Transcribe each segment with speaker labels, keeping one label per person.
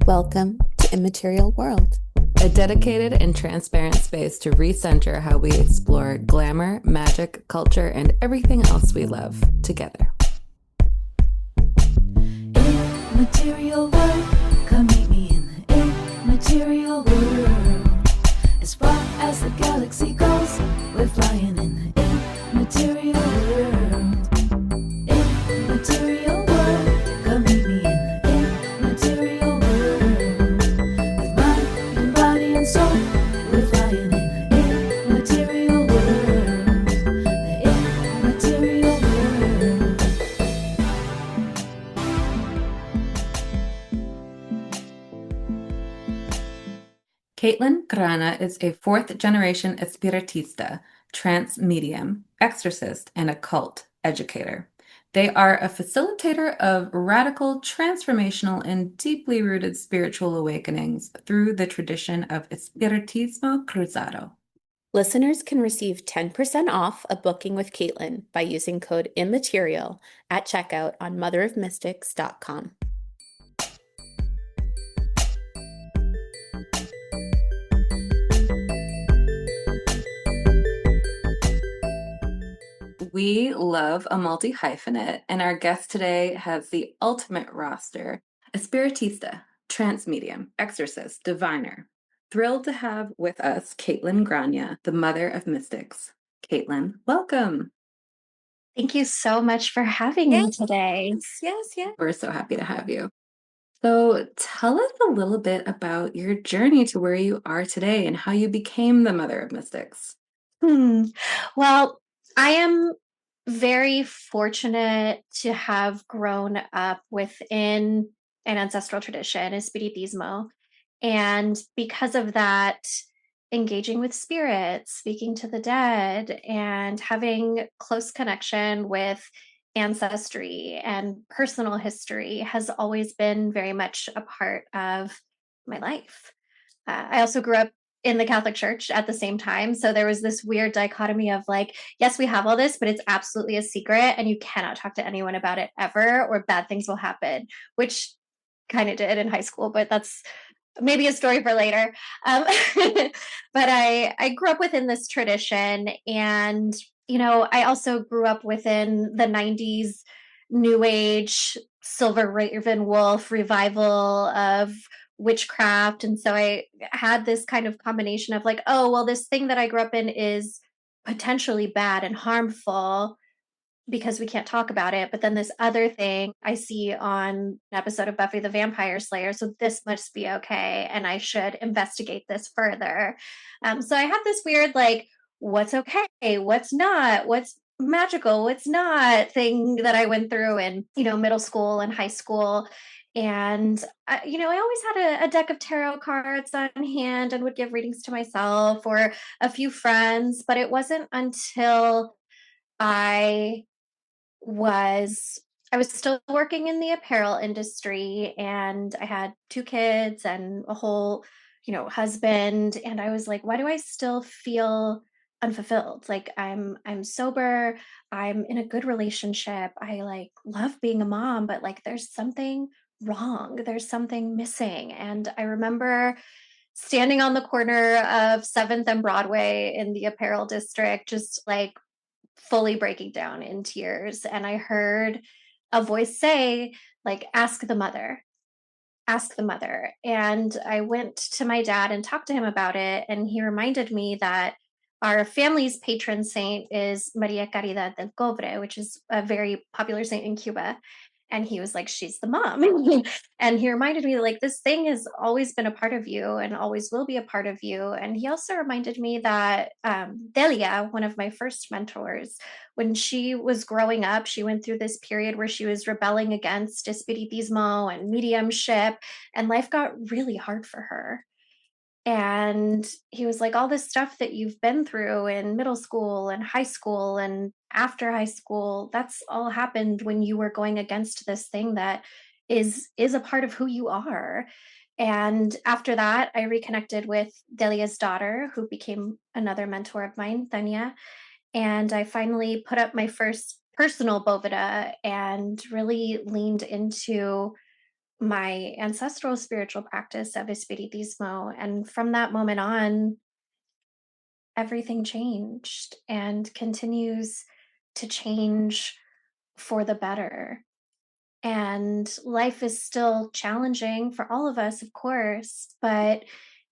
Speaker 1: Welcome to Immaterial World,
Speaker 2: a dedicated and transparent space to recenter how we explore glamour, magic, culture, and everything else we love together.
Speaker 3: Immaterial world, come meet me in the immaterial world. As far as the galaxy goes, we're flying in the immaterial world. Immaterial world, come meet me in the immaterial world. With mind and body and soul, we're flying in the immaterial world. The immaterial world.
Speaker 2: Kaitlyn Graña is a fourth-generation Espiritista, trance medium, exorcist, and occult educator. They are a facilitator of radical, transformational, and deeply rooted spiritual awakenings through the tradition of Espiritismo Cruzado.
Speaker 1: listeners can receive 10% off a booking with Kaitlyn by using code IMMATERIAL at checkout on motherofmystics.com.
Speaker 2: We love a multi-hyphenate, and our guest today has the ultimate roster: a spiritista, trance medium, exorcist, diviner. Thrilled to have with us Kaitlyn Graña, the mother of mystics. Kaitlyn, welcome.
Speaker 4: Thank you so much for having me today.
Speaker 2: Yes. We're so happy to have you. So tell us a little bit about your journey to where you are today and how you became the mother of mystics.
Speaker 4: Well, I am very fortunate to have grown up within an ancestral tradition, Espiritismo. And because of that, engaging with spirits, speaking to the dead, and having close connection with ancestry and personal history has always been very much a part of my life. I also grew up in the Catholic Church at the same time. So there was this weird dichotomy of like, yes, we have all this, but it's absolutely a secret and you cannot talk to anyone about it ever, or bad things will happen, which kind of did in high school, but that's maybe a story for later. But I grew up within this tradition. And, I also grew up within the 90s New Age, Silver Raven Wolf revival of witchcraft. And so I had this kind of combination of like, oh, well, this thing that I grew up in is potentially bad and harmful because we can't talk about it. But then this other thing I see on an episode of Buffy the Vampire Slayer. So this must be okay. And I should investigate this further. So I have this weird, like, what's okay, what's not, what's magical, what's not thing that I went through in, middle school and high school. And, I always had a deck of tarot cards on hand and would give readings to myself or a few friends. But it wasn't until I I was still working in the apparel industry and I had two kids and a whole, husband. And I was like, why do I still feel unfulfilled? Like I'm sober, I'm in a good relationship. I like love being a mom, but like there's something wrong. There's something missing. And I remember standing on the corner of 7th and Broadway in the apparel district, just like fully breaking down in tears. And I heard a voice say, like, ask the mother, ask the mother. And I went to my dad and talked to him about it. And he reminded me that our family's patron saint is Maria Caridad del Cobre, which is a very popular saint in Cuba. And he was like, she's the mom. And he reminded me, like, this thing has always been a part of you and always will be a part of you. And he also reminded me that Delia, one of my first mentors, when she was growing up, she went through this period where she was rebelling against espiritismo and mediumship, and life got really hard for her. And he was like, all this stuff that you've been through in middle school and high school and after high school, that's all happened when you were going against this thing that is a part of who you are. And after that, I reconnected with Delia's daughter, who became another mentor of mine, Tanya. And I finally put up my first personal bovida and really leaned into my ancestral spiritual practice of Espiritismo. And from that moment on, everything changed and continues to change for the better. And life is still challenging for all of us, of course, but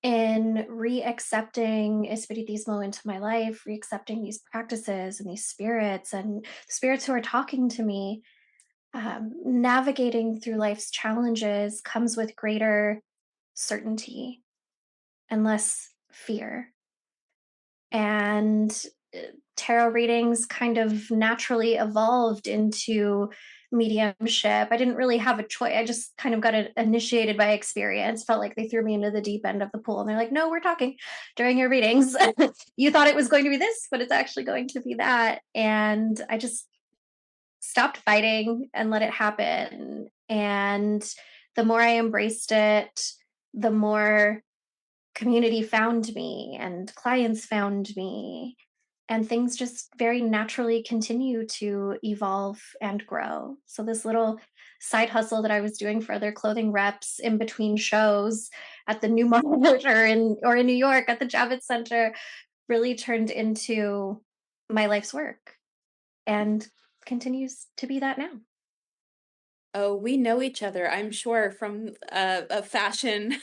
Speaker 4: in re-accepting Espiritismo into my life, re-accepting these practices and these spirits and spirits who are talking to me, navigating through life's challenges comes with greater certainty and less fear. And tarot readings kind of naturally evolved into mediumship. I didn't really have a choice. I just kind of got initiated by experience. Felt like they threw me into the deep end of the pool and they're like, no, we're talking during your readings. You thought it was going to be this, but it's actually going to be that. And I just stopped fighting and let it happen. And the more I embraced it, the more community found me and clients found me, and things just very naturally continue to evolve and grow. So this little side hustle that I was doing for other clothing reps in between shows at the New Market or in New York at the Javits Center really turned into my life's work and continues to be that now.
Speaker 1: Oh, we know each other, I'm sure, from a fashion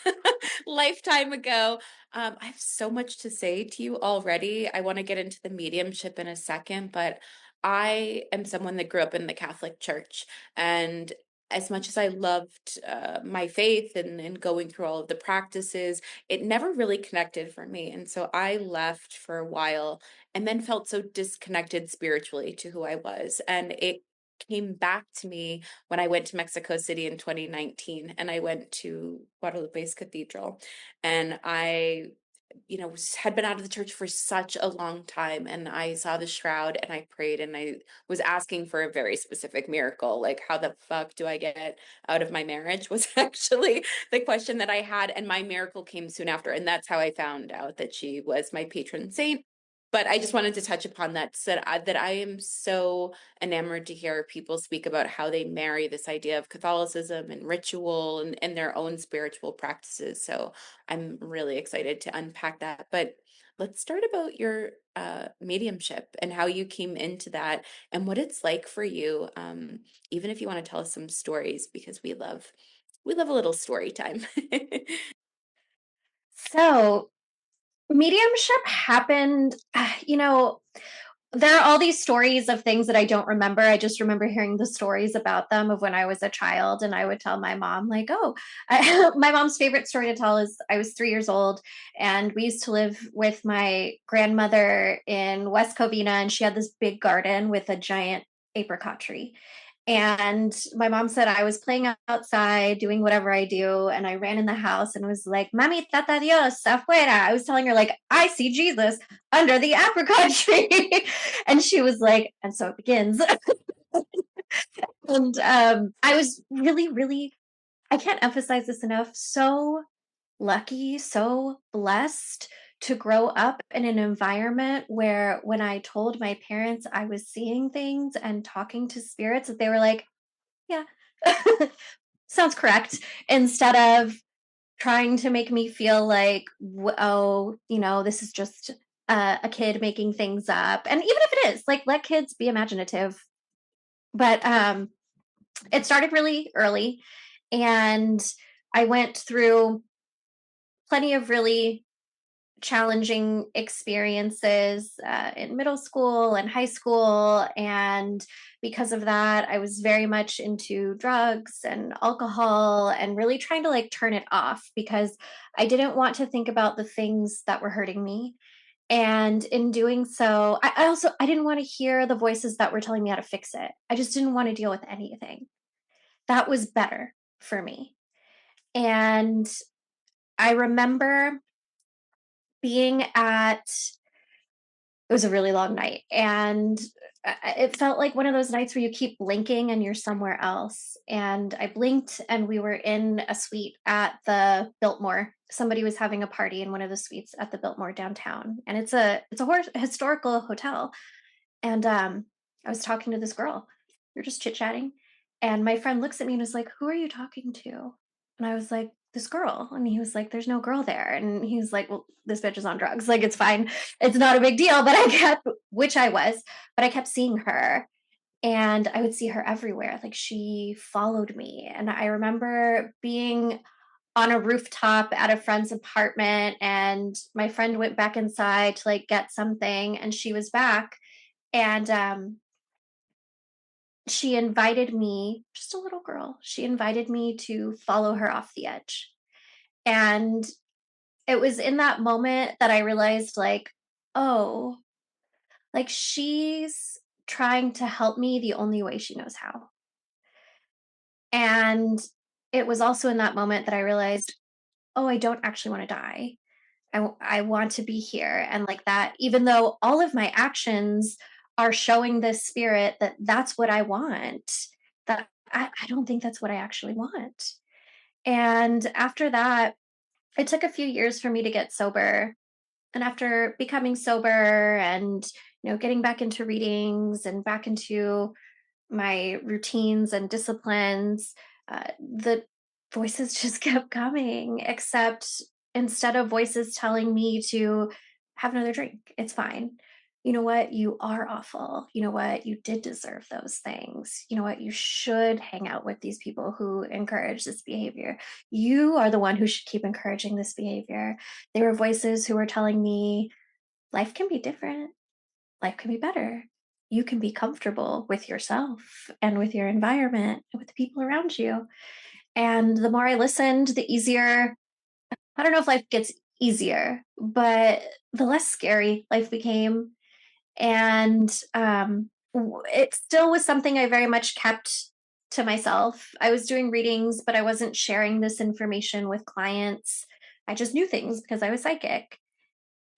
Speaker 1: lifetime ago. I have so much to say to you already. I want to get into the mediumship in a second, but I am someone that grew up in the Catholic Church. And as much as I loved my faith and going through all of the practices, it never really connected for me. And so I left for a while and then felt so disconnected spiritually to who I was. And it came back to me when I went to Mexico City in 2019, and I went to Guadalupe's Cathedral, and I, had been out of the church for such a long time, and I saw the shroud and I prayed and I was asking for a very specific miracle. Like, how the fuck do I get out of my marriage was actually the question that I had. And my miracle came soon after. And that's how I found out that she was my patron saint. But I just wanted to touch upon that, so that I am so enamored to hear people speak about how they marry this idea of Catholicism and ritual and their own spiritual practices. So I'm really excited to unpack that. But let's start about your mediumship and how you came into that and what it's like for you. Even if you want to tell us some stories, because we love a little story time.
Speaker 4: So mediumship happened, there are all these stories of things that I don't remember. I just remember hearing the stories about them of when I was a child, and I would tell my mom, like, my mom's favorite story to tell is I was 3 years old, and we used to live with my grandmother in West Covina, and she had this big garden with a giant apricot tree. And my mom said I was playing outside, doing whatever I do. And I ran in the house and was like, Mami, tata Dios, afuera. I was telling her, like, I see Jesus under the apricot tree. And she was like, and so it begins. And I was really, really, I can't emphasize this enough, so lucky, so blessed to grow up in an environment where when I told my parents I was seeing things and talking to spirits, that they were like, yeah, sounds correct, instead of trying to make me feel like, this is just a kid making things up. And even if it is, like, let kids be imaginative. But it started really early, and I went through plenty of really challenging experiences in middle school and high school. And because of that, I was very much into drugs and alcohol and really trying to, like, turn it off because I didn't want to think about the things that were hurting me. And in doing so, I didn't want to hear the voices that were telling me how to fix it. I just didn't want to deal with anything. That was better for me. And I remember being it was a really long night, and it felt like one of those nights where you keep blinking and you're somewhere else. And I blinked and we were in a suite at the Biltmore. Somebody was having a party in one of the suites at the Biltmore downtown, and it's a historical hotel. And I was talking to this girl. We were just chit-chatting, And my friend looks at me and is like, "Who are you talking to?" And I was like, "This girl." And he was like, "There's no girl there." And he was like, "Well, this bitch is on drugs. Like, it's fine. It's not a big deal." But I kept, which I was, but I kept seeing her. And I would see her everywhere. Like, she followed me. And I remember being on a rooftop at a friend's apartment, and my friend went back inside to like get something, and she was back. And she invited me, just a little girl, she invited me to follow her off the edge. And it was in that moment that I realized, like, oh, like she's trying to help me the only way she knows how. And it was also in that moment that I realized, oh, I don't actually want to die. I want to be here. And like that, even though all of my actions are showing this spirit that that's what I want, that I don't think that's what I actually want. And after that, it took a few years for me to get sober. And after becoming sober and, getting back into readings and back into my routines and disciplines, the voices just kept coming, except instead of voices telling me to have another drink, it's fine. You know what? You are awful. You know what? You did deserve those things. You know what? You should hang out with these people who encourage this behavior. You are the one who should keep encouraging this behavior. They were voices who were telling me life can be different, life can be better. You can be comfortable with yourself and with your environment and with the people around you. And the more I listened, the easier, I don't know if life gets easier, but the less scary life became. And it still was something I very much kept to myself. I was doing readings, but I wasn't sharing this information with clients. I just knew things because I was psychic.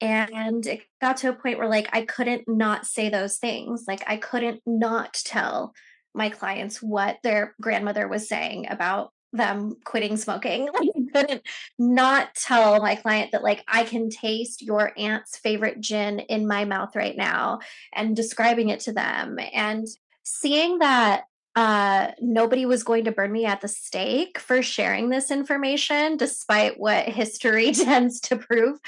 Speaker 4: And it got to a point where like I couldn't not say those things. Like I couldn't not tell my clients what their grandmother was saying about them quitting smoking. Like I couldn't not tell my client that like I can taste your aunt's favorite gin in my mouth right now, and describing it to them and seeing that nobody was going to burn me at the stake for sharing this information, despite what history tends to prove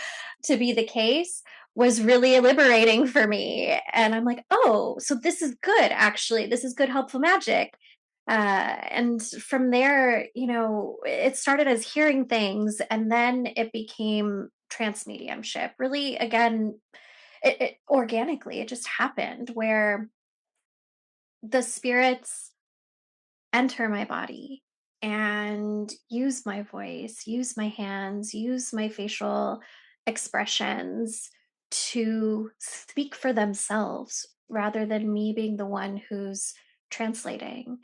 Speaker 4: to be the case, was really liberating for me. And I'm like, oh, so this is good, actually. This is good, helpful magic. And from there, it started as hearing things, and then it became trance mediumship. Really, again, it organically, it just happened where the spirits enter my body and use my voice, use my hands, use my facial expressions to speak for themselves rather than me being the one who's translating.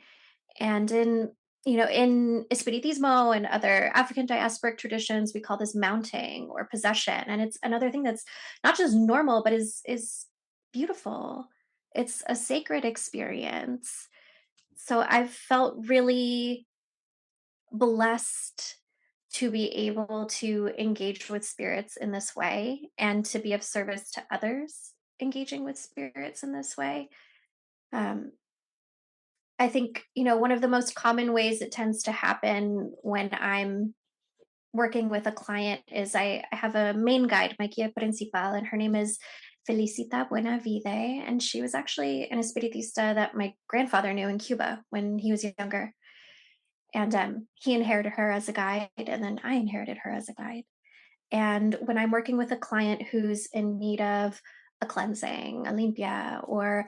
Speaker 4: And in Espiritismo and other African diasporic traditions, we call this mounting or possession. And it's another thing that's not just normal, but is beautiful. It's a sacred experience. So I've felt really blessed to be able to engage with spirits in this way and to be of service to others engaging with spirits in this way. Um, I think, one of the most common ways it tends to happen when I'm working with a client is I have a main guide, my guía principal, and her name is Felicita Buena Vida. And she was actually an espiritista that my grandfather knew in Cuba when he was younger. And he inherited her as a guide, and then I inherited her as a guide. And when I'm working with a client who's in need of a cleansing, a limpia, or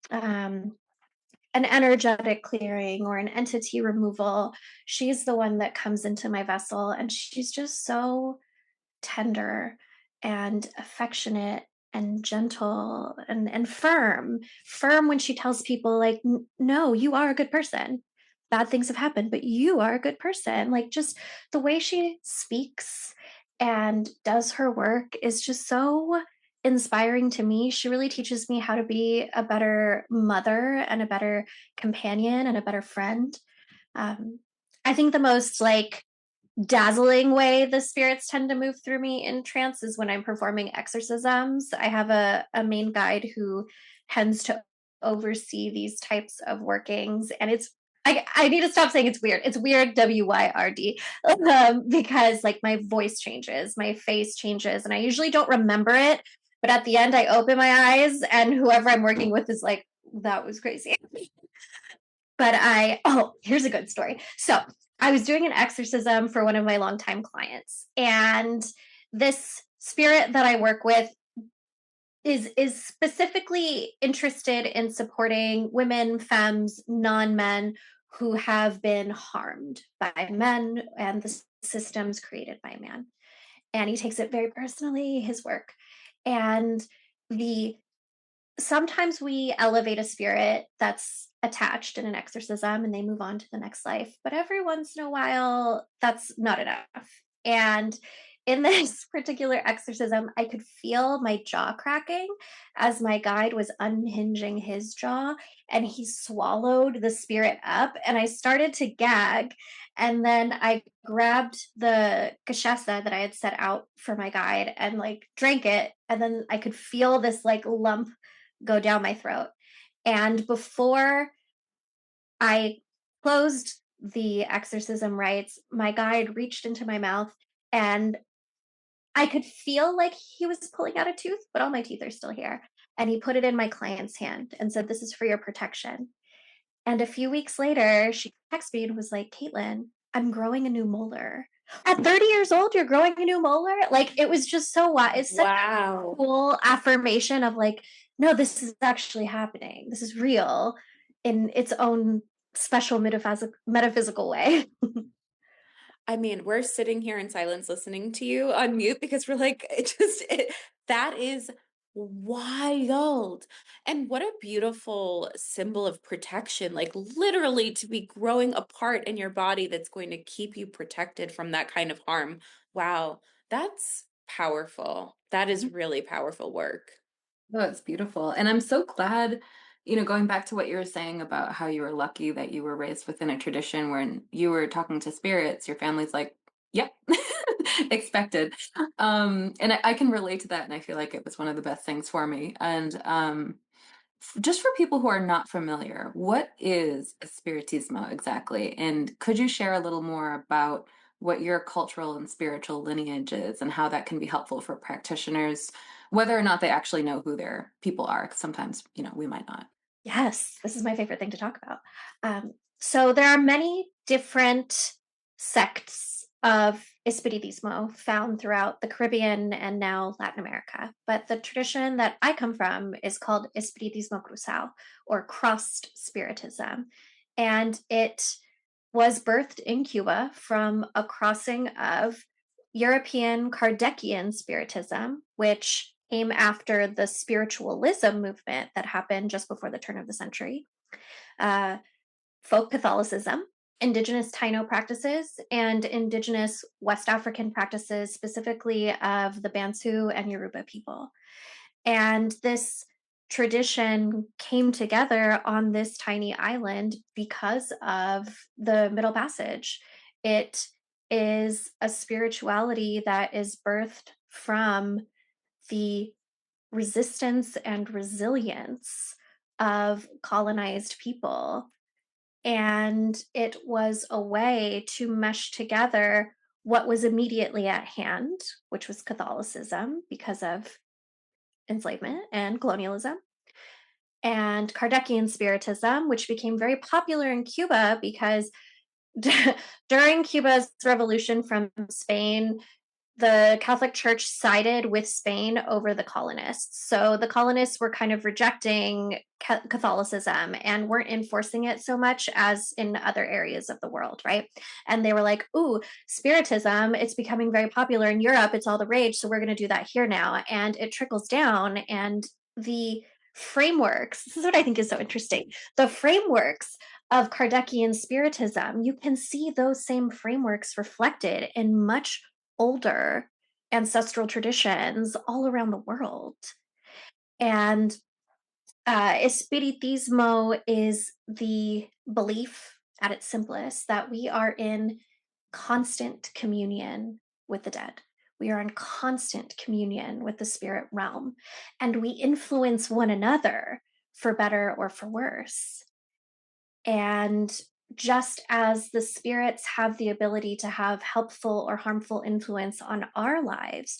Speaker 4: um, an energetic clearing or an entity removal, she's the one that comes into my vessel, and she's just so tender and affectionate and gentle and firm when she tells people like, no, you are a good person. Bad things have happened, but you are a good person. Like, just the way she speaks and does her work is just so inspiring to me. She really teaches me how to be a better mother and a better companion and a better friend. I think the most like dazzling way the spirits tend to move through me in trance is when I'm performing exorcisms. I have a main guide who tends to oversee these types of workings, and it's I need to stop saying it's weird. It's weird, WYRD, because like my voice changes, my face changes, and I usually don't remember it. But at the end, I open my eyes, and whoever I'm working with is like, that was crazy. But here's a good story. So I was doing an exorcism for one of my longtime clients, and this spirit that I work with is specifically interested in supporting women, femmes, non-men who have been harmed by men and the systems created by man. And he takes it very personally, his work. And the sometimes we elevate a spirit that's attached in an exorcism and they move on to the next life, but every once in a while that's not enough. And in this particular exorcism, I could feel my jaw cracking as my guide was unhinging his jaw, and he swallowed the spirit up, and I started to gag. And then I grabbed the cachaça that I had set out for my guide and like drank it, and then I could feel this like lump go down my throat. And before I closed the exorcism rites, my guide reached into my mouth, and I could feel like he was pulling out a tooth, but all my teeth are still here. And he put it in my client's hand and said, "This is for your protection." And a few weeks later, she texted me and was like, "Kaitlyn, I'm growing a new molar." At 30 years old, you're growing a new molar? Like, it was just so wild. It's such a cool affirmation of like, no, this is actually happening. This is real in its own special metaphysical way.
Speaker 1: I mean, we're sitting here in silence listening to you on mute because we're like, that is wild. And what a beautiful symbol of protection, like literally to be growing a part in your body that's going to keep you protected from that kind of harm. Wow, that's powerful. That is really powerful work.
Speaker 2: Oh, it's beautiful. And I'm so glad, going back to what you were saying about how you were lucky that you were raised within a tradition where you were talking to spirits, your family's like, yep, expected. And I can relate to that. And I feel like it was one of the best things for me. And just for people who are not familiar, what is Espiritismo exactly? And could you share a little more about what your cultural and spiritual lineage is and how that can be helpful for practitioners, whether or not they actually know who their people are? 'Cause sometimes, we might not.
Speaker 4: Yes, this is my favorite thing to talk about. So there are many different sects of Espiritismo found throughout the Caribbean and now Latin America. But the tradition that I come from is called Espiritismo Cruzado, or crossed spiritism. And it was birthed in Cuba from a crossing of European Kardecian spiritism, which came after the spiritualism movement that happened just before the turn of the century, folk Catholicism, indigenous Taino practices, and indigenous West African practices, specifically of the Bantu and Yoruba people. And this tradition came together on this tiny island because of the Middle Passage. It is a spirituality that is birthed from the resistance and resilience of colonized people. And it was a way to mesh together what was immediately at hand, which was Catholicism because of enslavement and colonialism, and Kardecian spiritism, which became very popular in Cuba because during Cuba's revolution from Spain, the Catholic Church sided with Spain over the colonists. So the colonists were kind of rejecting Catholicism and weren't enforcing it so much as in other areas of the world, right? And they were like, ooh, Spiritism, it's becoming very popular in Europe. It's all the rage. So we're going to do that here now. And it trickles down. And the frameworks, this is what I think is so interesting. The frameworks of Kardecian Spiritism, you can see those same frameworks reflected in much older ancestral traditions all around the world. And Espiritismo is the belief at its simplest that we are in constant communion with the dead. We are in constant communion with the spirit realm, and we influence one another for better or for worse. And just as the spirits have the ability to have helpful or harmful influence on our lives,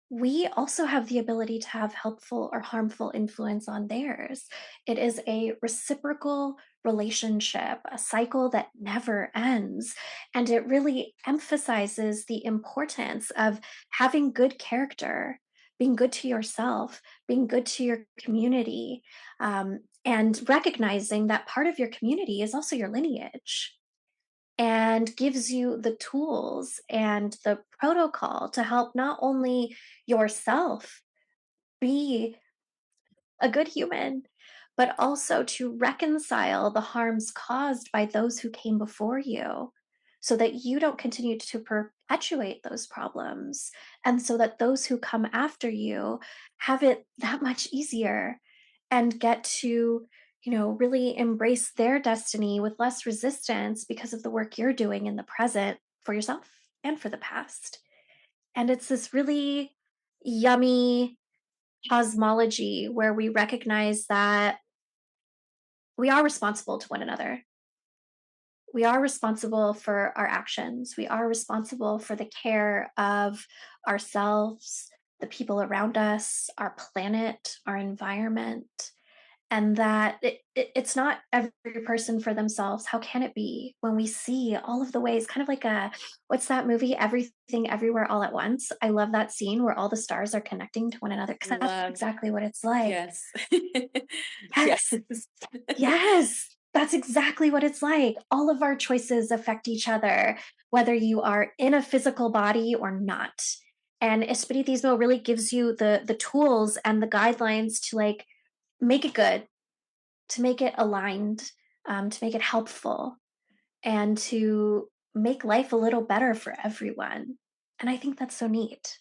Speaker 4: we also have the ability to have helpful or harmful influence on theirs. It is a reciprocal relationship, a cycle that never ends. And it really emphasizes the importance of having good character, being good to yourself, being good to your community, and recognizing that part of your community is also your lineage, and gives you the tools and the protocol to help not only yourself be a good human, but also to reconcile the harms caused by those who came before you so that you don't continue to perpetuate those problems. And so that those who come after you have it that much easier and get to, really embrace their destiny with less resistance because of the work you're doing in the present for yourself and for the past. And it's this really yummy cosmology where we recognize that we are responsible to one another. We are responsible for our actions. We are responsible for the care of ourselves, the people around us, our planet, our environment, and that it's not every person for themselves. How can it be when we see all of the ways, kind of like what's that movie, Everything Everywhere All at Once? I love that scene where all the stars are connecting to one another because that's
Speaker 1: Love.
Speaker 4: exactly what it's like.
Speaker 1: Yes.
Speaker 4: Yes,
Speaker 1: Yes.
Speaker 4: yes, that's exactly what it's like. All of our choices affect each other, whether you are in a physical body or not. And Espiritismo really gives you the tools and the guidelines to like make it good, to make it aligned, to make it helpful, and to make life a little better for everyone. And I think that's so neat.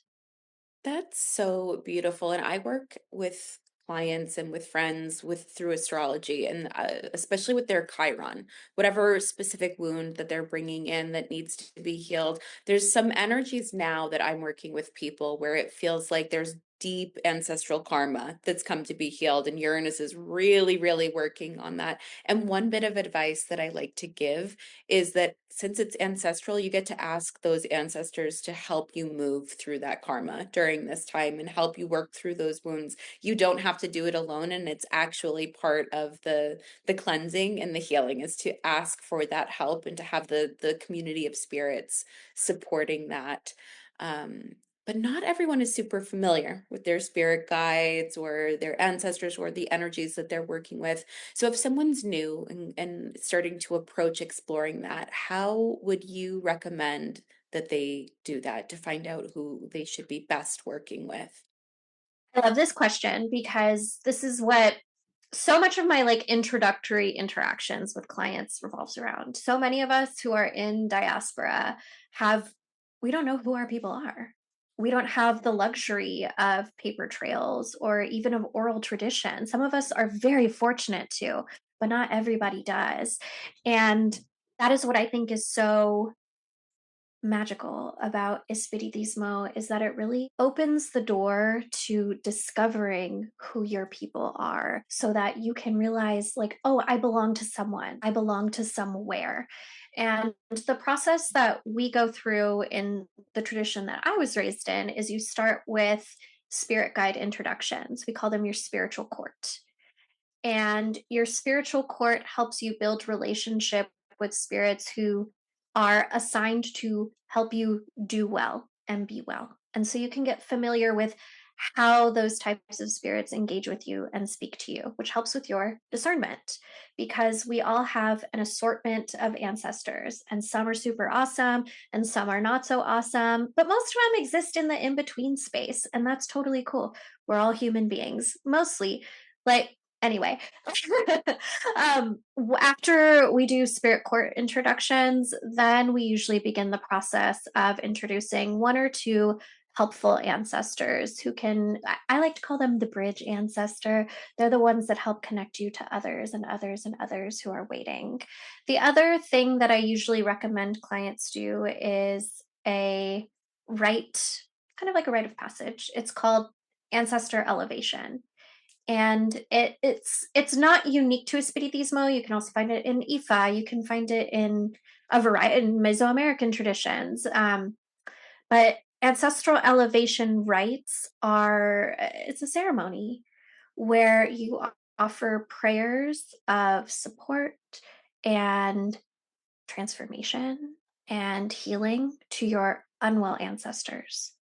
Speaker 1: That's so beautiful. And I work with clients and with friends with through astrology, and especially with their Chiron, whatever specific wound that they're bringing in that needs to be healed. There's some energies now that I'm working with people where it feels like there's deep ancestral karma that's come to be healed, and Uranus is really, really working on that. And one bit of advice that I like to give is that since it's ancestral, you get to ask those ancestors to help you move through that karma during this time and help you work through those wounds. You don't have to do it alone, and it's actually part of the cleansing and the healing is to ask for that help and to have the community of spirits supporting that. But not everyone is super familiar with their spirit guides or their ancestors or the energies that they're working with. So if someone's new and starting to approach exploring that, how would you recommend that they do that to find out who they should be best working with?
Speaker 4: I love this question because this is what so much of my like introductory interactions with clients revolves around. So many of us who are in diaspora have, we don't know who our people are. We don't have the luxury of paper trails or even of oral tradition. Some of us are very fortunate to, but not everybody does. And that is what I think is so magical about Espiritismo, is that it really opens the door to discovering who your people are so that you can realize, like, oh, I belong to someone, I belong to somewhere. And the process that we go through in the tradition that I was raised in is you start with spirit guide introductions. We call them your spiritual court. And your spiritual court helps you build relationship with spirits who are assigned to help you do well and be well. And so you can get familiar with how those types of spirits engage with you and speak to you, which helps with your discernment because we all have an assortment of ancestors, and some are super awesome and some are not so awesome, but most of them exist in the in between space. And that's totally cool. We're all human beings, mostly. Like, anyway, after we do spirit court introductions, then we usually begin the process of introducing one or two helpful ancestors who can, I like to call them the bridge ancestor. They're the ones that help connect you to others and others and others who are waiting. The other thing that I usually recommend clients do is a rite, kind of like a rite of passage. It's called ancestor elevation. And it's not unique to Espiritismo. You can also find it in Ifa. You can find it in a variety in Mesoamerican traditions. But ancestral elevation rites are it's a ceremony where you offer prayers of support and transformation and healing to your unwell ancestors,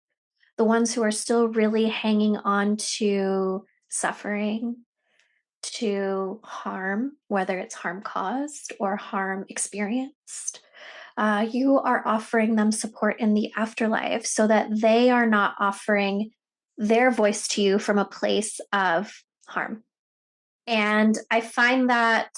Speaker 4: the ones who are still really hanging on to suffering, to harm, whether it's harm caused or harm experienced. You are offering them support in the afterlife so that they are not offering their voice to you from a place of harm. And I find that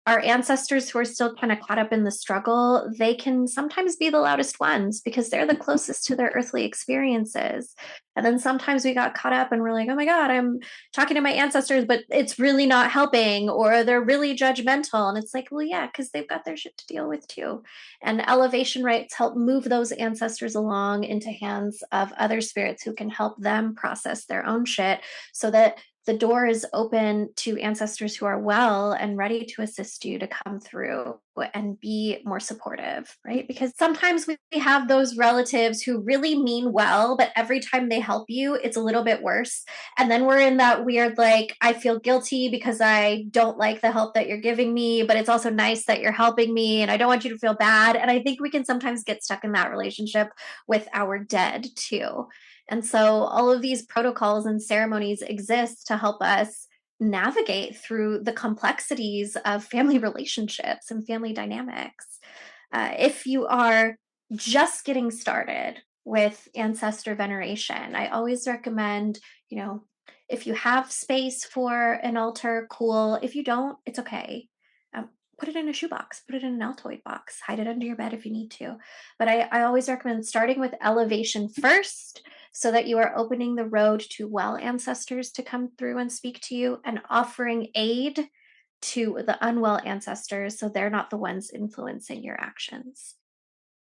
Speaker 4: our ancestors who are still kind of caught up in the struggle, they can sometimes be the loudest ones because they're the closest to their earthly experiences. And then sometimes we got caught up and we're like, oh my God, I'm talking to my ancestors, but it's really not helping, or they're really judgmental. And it's like, well, yeah, because they've got their shit to deal with too. And elevation rites help move those ancestors along into hands of other spirits who can help them process their own shit so that the door is open to ancestors who are well and ready to assist you to come through and be more supportive, right? Because sometimes we have those relatives who really mean well, but every time they help you, it's a little bit worse. And then we're in that weird, like, I feel guilty because I don't like the help that you're giving me, but it's also nice that you're helping me and I don't want you to feel bad. And I think we can sometimes get stuck in that relationship with our dead too. And so all of these protocols and ceremonies exist to help us navigate through the complexities of family relationships and family dynamics. If you are just getting started with ancestor veneration, I always recommend, if you have space for an altar, cool. If you don't, it's okay. Put it in a shoebox, put it in an Altoid box, hide it under your bed if you need to. But I always recommend starting with elevation first so that you are opening the road to well ancestors to come through and speak to you, and offering aid to the unwell ancestors so they're not the ones influencing your actions.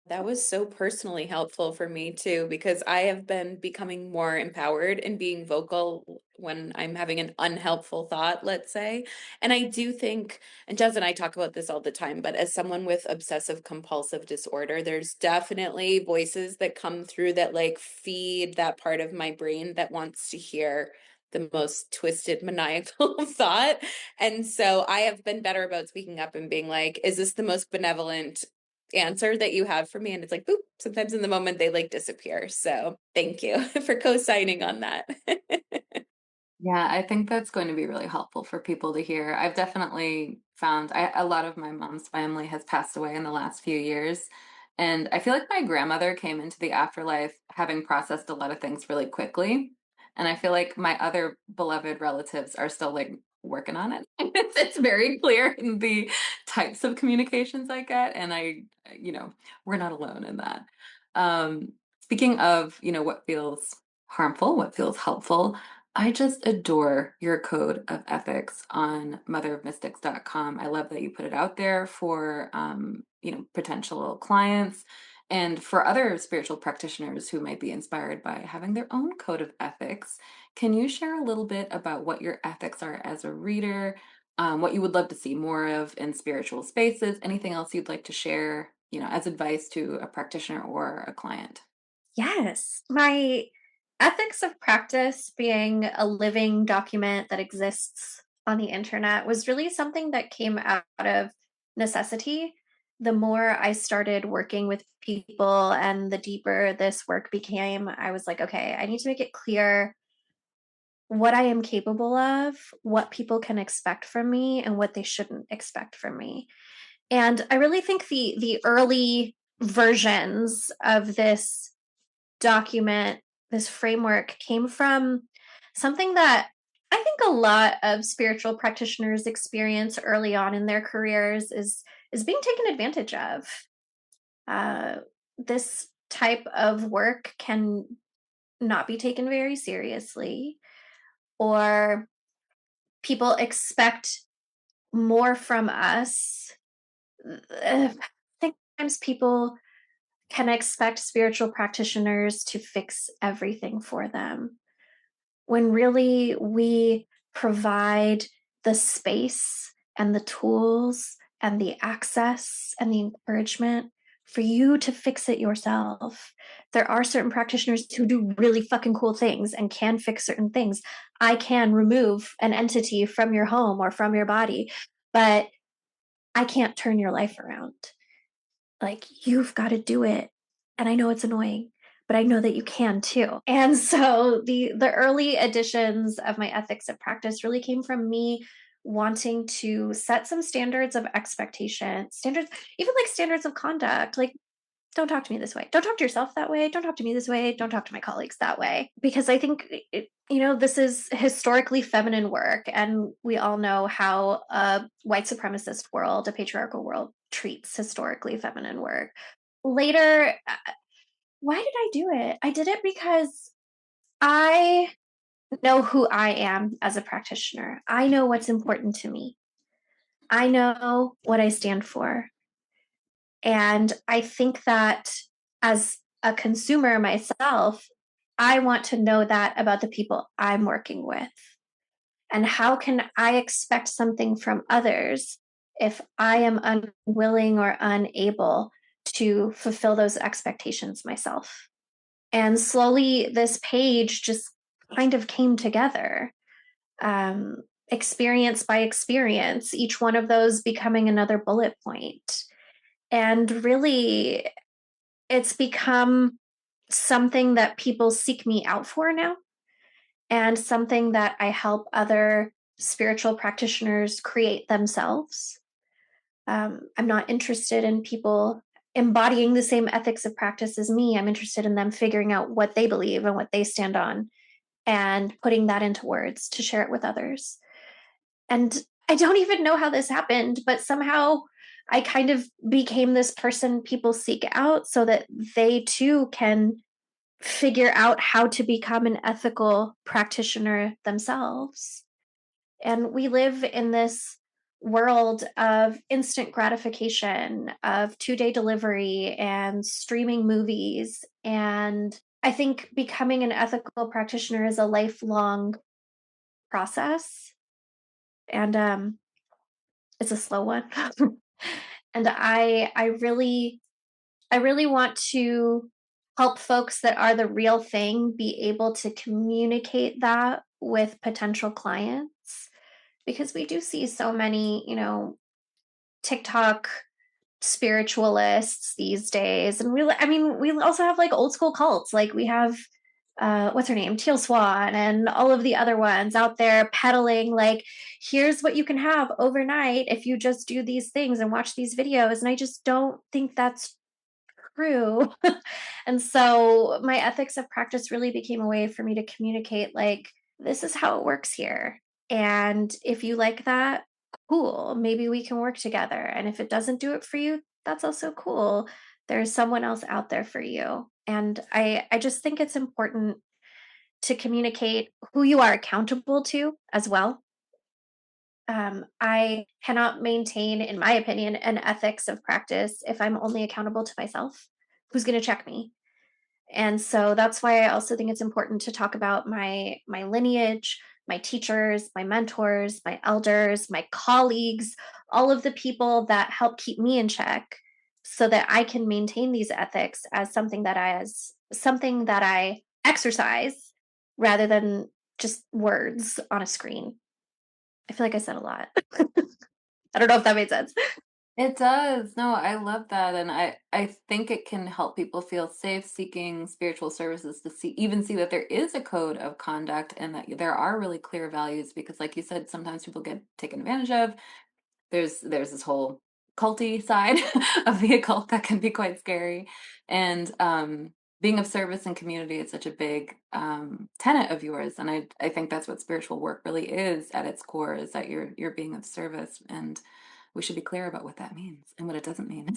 Speaker 1: That was so personally helpful for me too, because I have been becoming more empowered and being vocal when I'm having an unhelpful thought, let's say. And I do think, and Jez and I talk about this all the time, but as someone with obsessive compulsive disorder, there's definitely voices that come through that like feed that part of my brain that wants to hear the most twisted maniacal thought. And so I have been better about speaking up and being like, is this the most benevolent answer that you have for me? And it's like, boop, sometimes in the moment they like disappear. So thank you for co-signing on that.
Speaker 2: Yeah, I think that's going to be really helpful for people to hear. I've definitely found a lot of my mom's family has passed away in the last few years. And I feel like my grandmother came into the afterlife having processed a lot of things really quickly. And I feel like my other beloved relatives are still like working on it. It's very clear in the types of communications I get. And we're not alone in that. Speaking of, what feels harmful, what feels helpful, I just adore your code of ethics on motherofmystics.com. I love that you put it out there for potential clients and for other spiritual practitioners who might be inspired by having their own code of ethics. Can you share a little bit about what your ethics are as a reader, what you would love to see more of in spiritual spaces, anything else you'd like to share, as advice to a practitioner or a client?
Speaker 4: Yes, my ethics of practice being a living document that exists on the internet was really something that came out of necessity. The more I started working with people and the deeper this work became, I was like, okay, I need to make it clear what I am capable of, what people can expect from me, and what they shouldn't expect from me. And I really think the early versions of this document, this framework, came from something that I think a lot of spiritual practitioners experience early on in their careers is being taken advantage of. This type of work can not be taken very seriously, or people expect more from us. I think sometimes people can expect spiritual practitioners to fix everything for them, when really we provide the space and the tools and the access and the encouragement for you to fix it yourself. There are certain practitioners who do really fucking cool things and can fix certain things. I can remove an entity from your home or from your body, but I can't turn your life around. Like, you've got to do it. And I know it's annoying, but I know that you can too. And so the early editions of my ethics of practice really came from me wanting to set some standards of expectation, standards, even like standards of conduct. Like, don't talk to me this way. Don't talk to yourself that way. Don't talk to me this way. Don't talk to my colleagues that way. Because I think, this is historically feminine work. And we all know how a white supremacist world, a patriarchal world, treats historically feminine work. Later, why did I do it? I did it because I know who I am as a practitioner. I know what's important to me. I know what I stand for. And I think that as a consumer myself, I want to know that about the people I'm working with. And how can I expect something from others if I am unwilling or unable to fulfill those expectations myself? And slowly, this page just kind of came together, experience by experience, each one of those becoming another bullet point. And really, it's become something that people seek me out for now, and something that I help other spiritual practitioners create themselves. I'm not interested in people embodying the same ethics of practice as me. I'm interested in them figuring out what they believe and what they stand on and putting that into words to share it with others. And I don't even know how this happened, but somehow I kind of became this person people seek out so that they too can figure out how to become an ethical practitioner themselves. And we live in this world of instant gratification, of 2-day delivery and streaming movies. And I think becoming an ethical practitioner is a lifelong process. And it's a slow one. And I really want to help folks that are the real thing be able to communicate that with potential clients, because we do see so many, TikTok spiritualists these days. And we also have like old school cults. Like we have what's her name? Teal Swan and all of the other ones out there peddling like, here's what you can have overnight if you just do these things and watch these videos. And I just don't think that's true. And so my ethics of practice really became a way for me to communicate like, this is how it works here. And if you like that, cool, maybe we can work together. And if it doesn't do it for you, that's also cool. There's someone else out there for you. And I just think it's important to communicate who you are accountable to as well. I cannot maintain, in my opinion, an ethics of practice if I'm only accountable to myself. Who's going to check me? And so that's why I also think it's important to talk about my lineage, my teachers, my mentors, my elders, my colleagues, all of the people that help keep me in check so that I can maintain these ethics as something that I exercise rather than just words on a screen. I feel like I said a lot. I don't know if that made sense.
Speaker 2: It does. No, I love that. And I think it can help people feel safe seeking spiritual services to see that there is a code of conduct and that there are really clear values, because like you said, sometimes people get taken advantage of. There's this whole culty side of the occult that can be quite scary. And being of service and community is such a big tenet of yours. And I think that's what spiritual work really is at its core, is that you're being of service. And we should be clear about what that means and what it doesn't mean.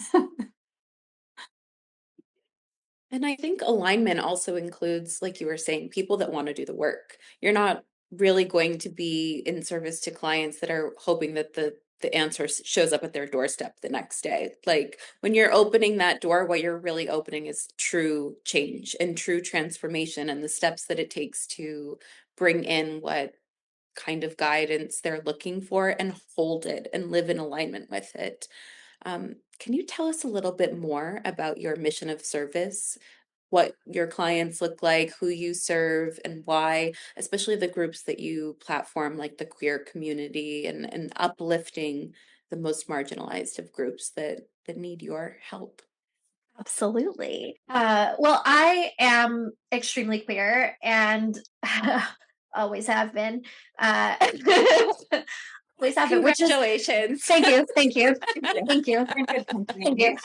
Speaker 1: And I think alignment also includes, like you were saying, people that want to do the work. You're not really going to be in service to clients that are hoping that the answer shows up at their doorstep the next day. Like when you're opening that door, what you're really opening is true change and true transformation and the steps that it takes to bring in what kind of guidance they're looking for and hold it and live in alignment with it. Can you tell us a little bit more about your mission of service, what your clients look like, who you serve, and why, especially the groups that you platform, like the queer community, and uplifting the most marginalized of groups that need your help?
Speaker 4: Absolutely. Well, I am extremely queer and always have been. Always have been, which is
Speaker 1: Congratulations.
Speaker 4: thank you, thank you, thank you, thank you.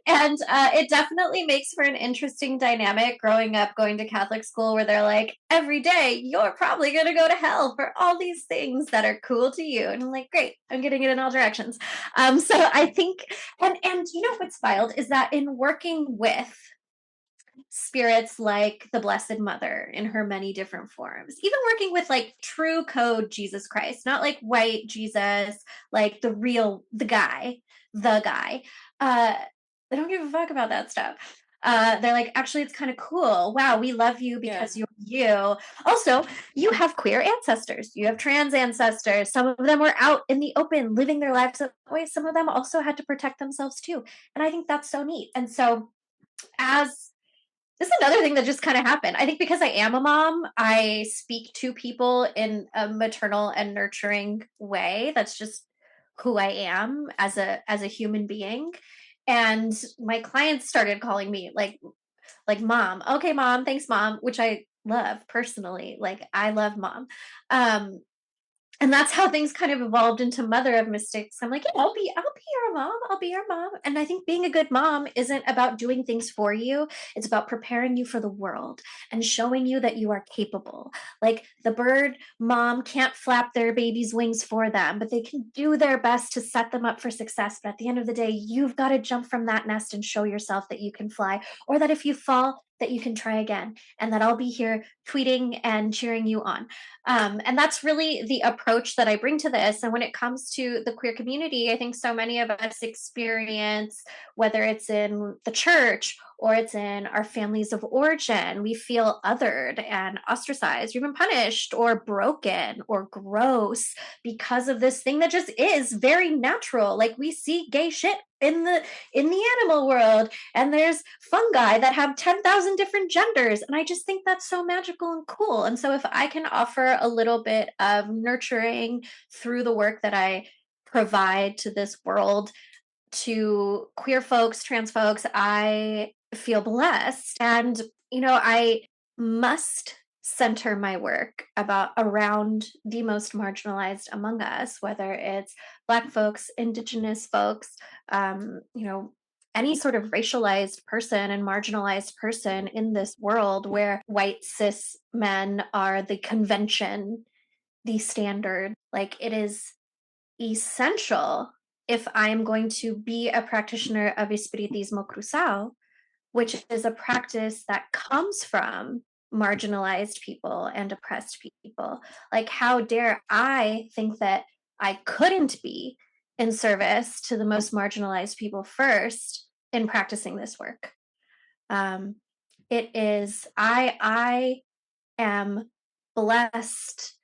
Speaker 4: And it definitely makes for an interesting dynamic growing up, going to Catholic school, where they're like, every day you're probably going to go to hell for all these things that are cool to you. And I'm like, great, I'm getting it in all directions. So I think, and you know what's wild is that in working with spirits like the Blessed Mother in her many different forms, even working with like true code Jesus Christ, not like white Jesus, like the guy, they don't give a fuck about that stuff. They're like, actually, it's kind of cool. Wow, we love you because you're you. Also, you have queer ancestors. You have trans ancestors. Some of them were out in the open, living their lives that way. Some of them also had to protect themselves too. And I think that's so neat. And so, as this is another thing that just kind of happened. I think because I am a mom, I speak to people in a maternal and nurturing way. That's just who I am as a human being. And my clients started calling me like mom. Okay, mom, thanks, mom, which I love personally. Like I love mom. And that's how things kind of evolved into Mother of Mystics. I'm like, yeah, I'll be your mom. I'll be your mom. And I think being a good mom isn't about doing things for you. It's about preparing you for the world and showing you that you are capable. Like the bird mom can't flap their baby's wings for them, but they can do their best to set them up for success. But at the end of the day, you've got to jump from that nest and show yourself that you can fly, or that if you fall, that you can try again, and that I'll be here tweeting and cheering you on. And that's really the approach that I bring to this. And when it comes to the queer community, I think so many of us experience, whether it's in the church or it's in our families of origin, we feel othered and ostracized, or even punished or broken or gross because of this thing that just is very natural. Like we see gay shit in the animal world, and there's fungi that have 10,000 different genders, and I just think that's so magical and cool. And so if I can offer a little bit of nurturing through the work that I provide to this world to queer folks, trans folks, I feel blessed. And I must center my work around the most marginalized among us, whether it's Black folks, Indigenous folks, any sort of racialized person and marginalized person in this world where white cis men are the convention, the standard. Like it is essential if I am going to be a practitioner of Espiritismo Cruzado, which is a practice that comes from marginalized people and oppressed people. Like, how dare I think that I couldn't be in service to the most marginalized people first in practicing this work? It is, I am blessed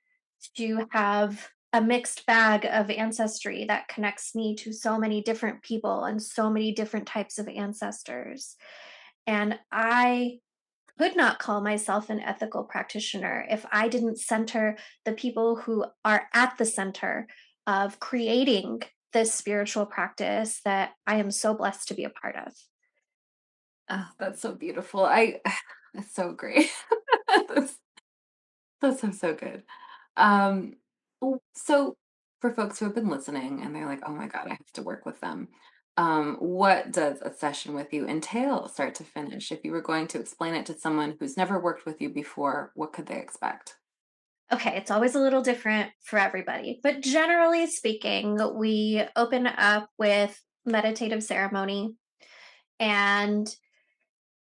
Speaker 4: to have a mixed bag of ancestry that connects me to so many different people and so many different types of ancestors. And I could not call myself an ethical practitioner if I didn't center the people who are at the center of creating this spiritual practice that I am so blessed to be a part of.
Speaker 2: Oh, that's so beautiful. That's so great. That's so good. Um, so for folks who have been listening and they're like, oh my God, I have to work with them. What does a session with you entail, start to finish? If you were going to explain it to someone who's never worked with you before, what could they expect?
Speaker 4: Okay, it's always a little different for everybody, but generally speaking, we open up with meditative ceremony, and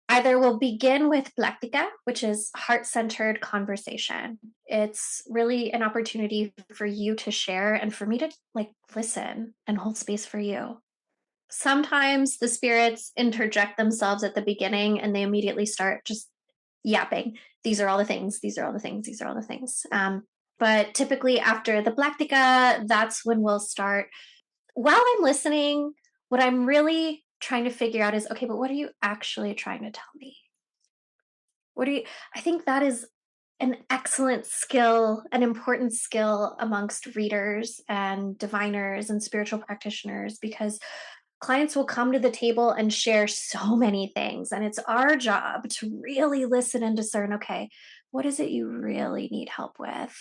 Speaker 4: either we'll begin with plática, which is heart-centered conversation. It's really an opportunity for you to share and for me to listen and hold space for you. Sometimes the spirits interject themselves at the beginning and they immediately start just yapping. These are all the things. These are all the things. These are all the things. But typically after the Blactica, that's when we'll start. While I'm listening, what I'm really trying to figure out is, okay, but what are you actually trying to tell me? I think that is an excellent skill, an important skill amongst readers and diviners and spiritual practitioners, because clients will come to the table and share so many things. And it's our job to really listen and discern, okay, what is it you really need help with?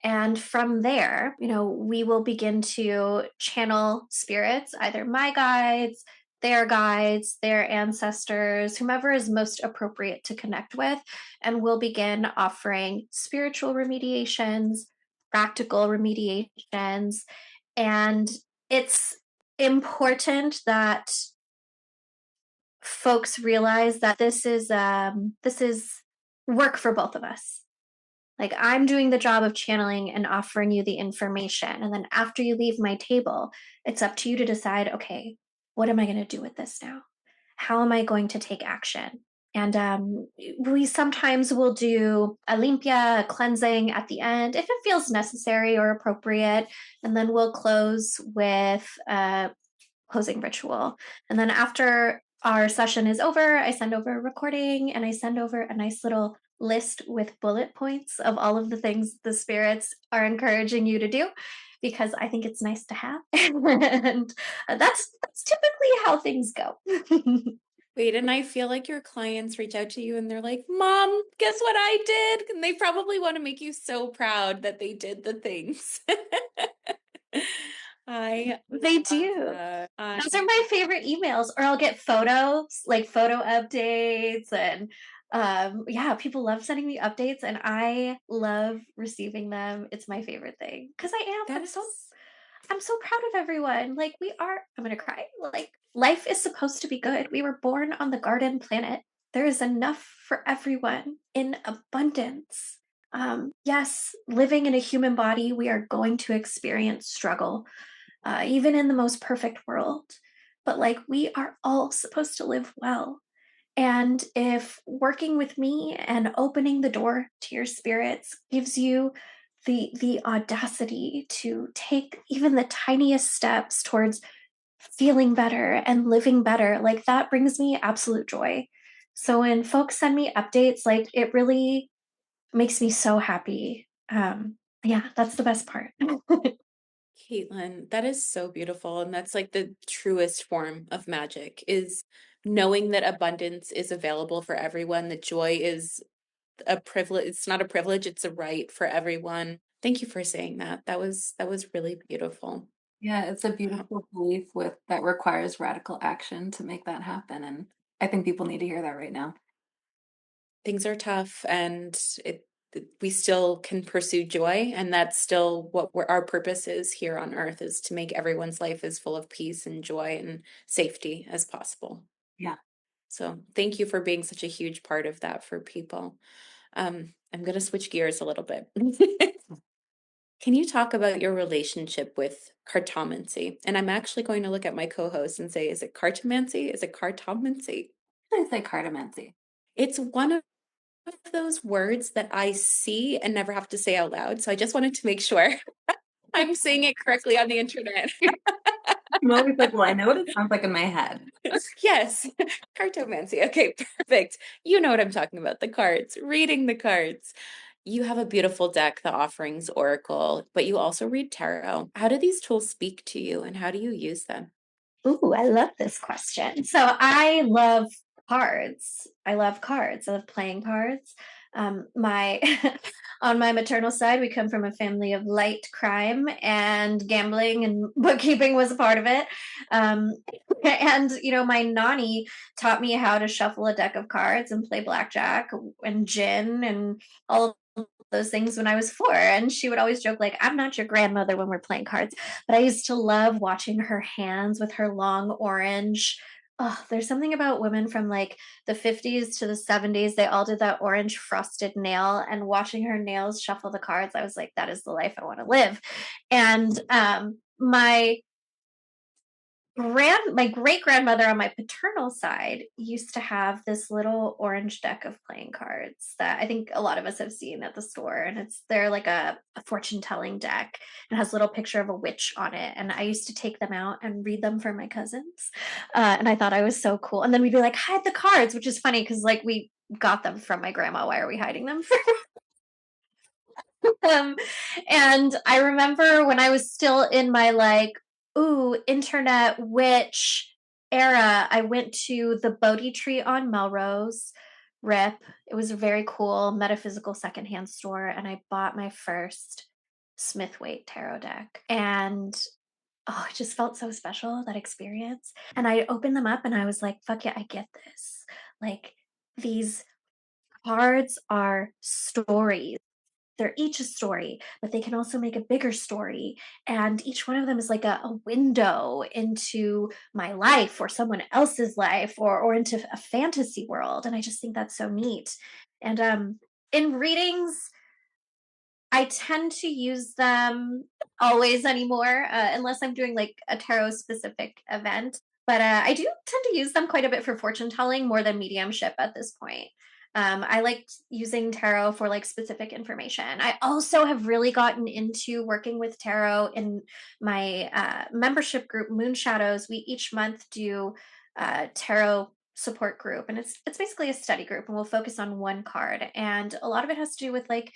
Speaker 4: And from there, we will begin to channel spirits, either my guides, their ancestors, whomever is most appropriate to connect with. And we'll begin offering spiritual remediations, practical remediations. And it's important that folks realize that this is work for both of us. Like, I'm doing the job of channeling and offering you the information. And then after you leave my table, it's up to you to decide, okay, what am I going to do with this now? How am I going to take action? And we sometimes will do a limpia, a cleansing at the end, if it feels necessary or appropriate. And then we'll close with a closing ritual. And then after our session is over, I send over a recording and I send over a nice little list with bullet points of all of the things the spirits are encouraging you to do, because I think it's nice to have. And that's typically how things go.
Speaker 1: Wait, and I feel like your clients reach out to you and they're like, Mom, guess what I did? And they probably want to make you so proud that they did the things.
Speaker 4: They do. Those are my favorite emails. Or I'll get photos, like photo updates, and yeah, people love sending me updates, and I love receiving them. It's my favorite thing, because I'm so proud of everyone. Like, I'm gonna cry. Like, life is supposed to be good. We were born on the garden planet. There is enough for everyone in abundance. Yes, living in a human body, we are going to experience struggle, even in the most perfect world. But like, we are all supposed to live well. And if working with me and opening the door to your spirits gives you the audacity to take even the tiniest steps towards feeling better and living better, like, that brings me absolute joy. So when folks send me updates, like, it really makes me so happy. Yeah, that's the best part.
Speaker 1: Kaitlyn, that is so beautiful. And that's like the truest form of magic, is knowing that abundance is available for everyone. That joy is a privilege. It's not a privilege, it's a right for everyone. Thank you for saying that. That was really beautiful.
Speaker 2: Yeah, it's a beautiful belief that requires radical action to make that happen. And I think people need to hear that right now.
Speaker 1: Things are tough, and we still can pursue joy, and that's still what our purpose is here on earth, is to make everyone's life as full of peace and joy and safety as possible.
Speaker 2: Yeah.
Speaker 1: So thank you for being such a huge part of that for people. I'm going to switch gears a little bit. Can you talk about your relationship with cartomancy? And I'm actually going to look at my co-host and say, is it cartomancy? Is it cartomancy?
Speaker 2: I say cartomancy.
Speaker 1: It's one of those words that I see and never have to say out loud. So I just wanted to make sure I'm saying it correctly on the internet.
Speaker 2: I'm always like, well, I know what it sounds like in my head.
Speaker 1: Yes, cartomancy. Okay, perfect. You know what I'm talking about. The cards, reading the cards. You have a beautiful deck, the Offerings Oracle, but you also read tarot. How do these tools speak to you, and how do you use them?
Speaker 4: Ooh, I love this question. So I love cards. I love cards. I love playing cards. My on my maternal side, we come from a family of light crime, and gambling and bookkeeping was a part of it. And my nanny taught me how to shuffle a deck of cards and play blackjack and gin and all those things when I was 4. And she would always joke, like, I'm not your grandmother when we're playing cards. But I used to love watching her hands with her long orange. Oh, there's something about women from like the 50s to the 70s. They all did that orange frosted nail, and watching her nails shuffle the cards, I was like, that is the life I want to live. And my my great grandmother on my paternal side used to have this little orange deck of playing cards that I think a lot of us have seen at the store, and they're like a fortune telling deck. It has a little picture of a witch on it, and I used to take them out and read them for my cousins, and I thought I was so cool. And then we'd be like, hide the cards, which is funny because like we got them from my grandma. Why are we hiding them from um, and I remember when I was still in my like, ooh, internet witch era, I went to the Bodhi Tree on Melrose, RIP. It was a very cool metaphysical secondhand store, and I bought my first Smithwaite tarot deck. And oh, it just felt so special, that experience. And I opened them up and I was like, fuck yeah, I get this. Like, these cards are stories. They're each a story, but they can also make a bigger story. And each one of them is like a window into my life or someone else's life, or into a fantasy world. And I just think that's so neat. And in readings, I tend to use them always anymore, unless I'm doing like a tarot specific event. But I do tend to use them quite a bit for fortune telling more than mediumship at this point. I liked using tarot for like specific information. I also have really gotten into working with tarot in my membership group, Moon Shadows. We each month do tarot support group, and it's basically a study group, and we'll focus on one card. And a lot of it has to do with like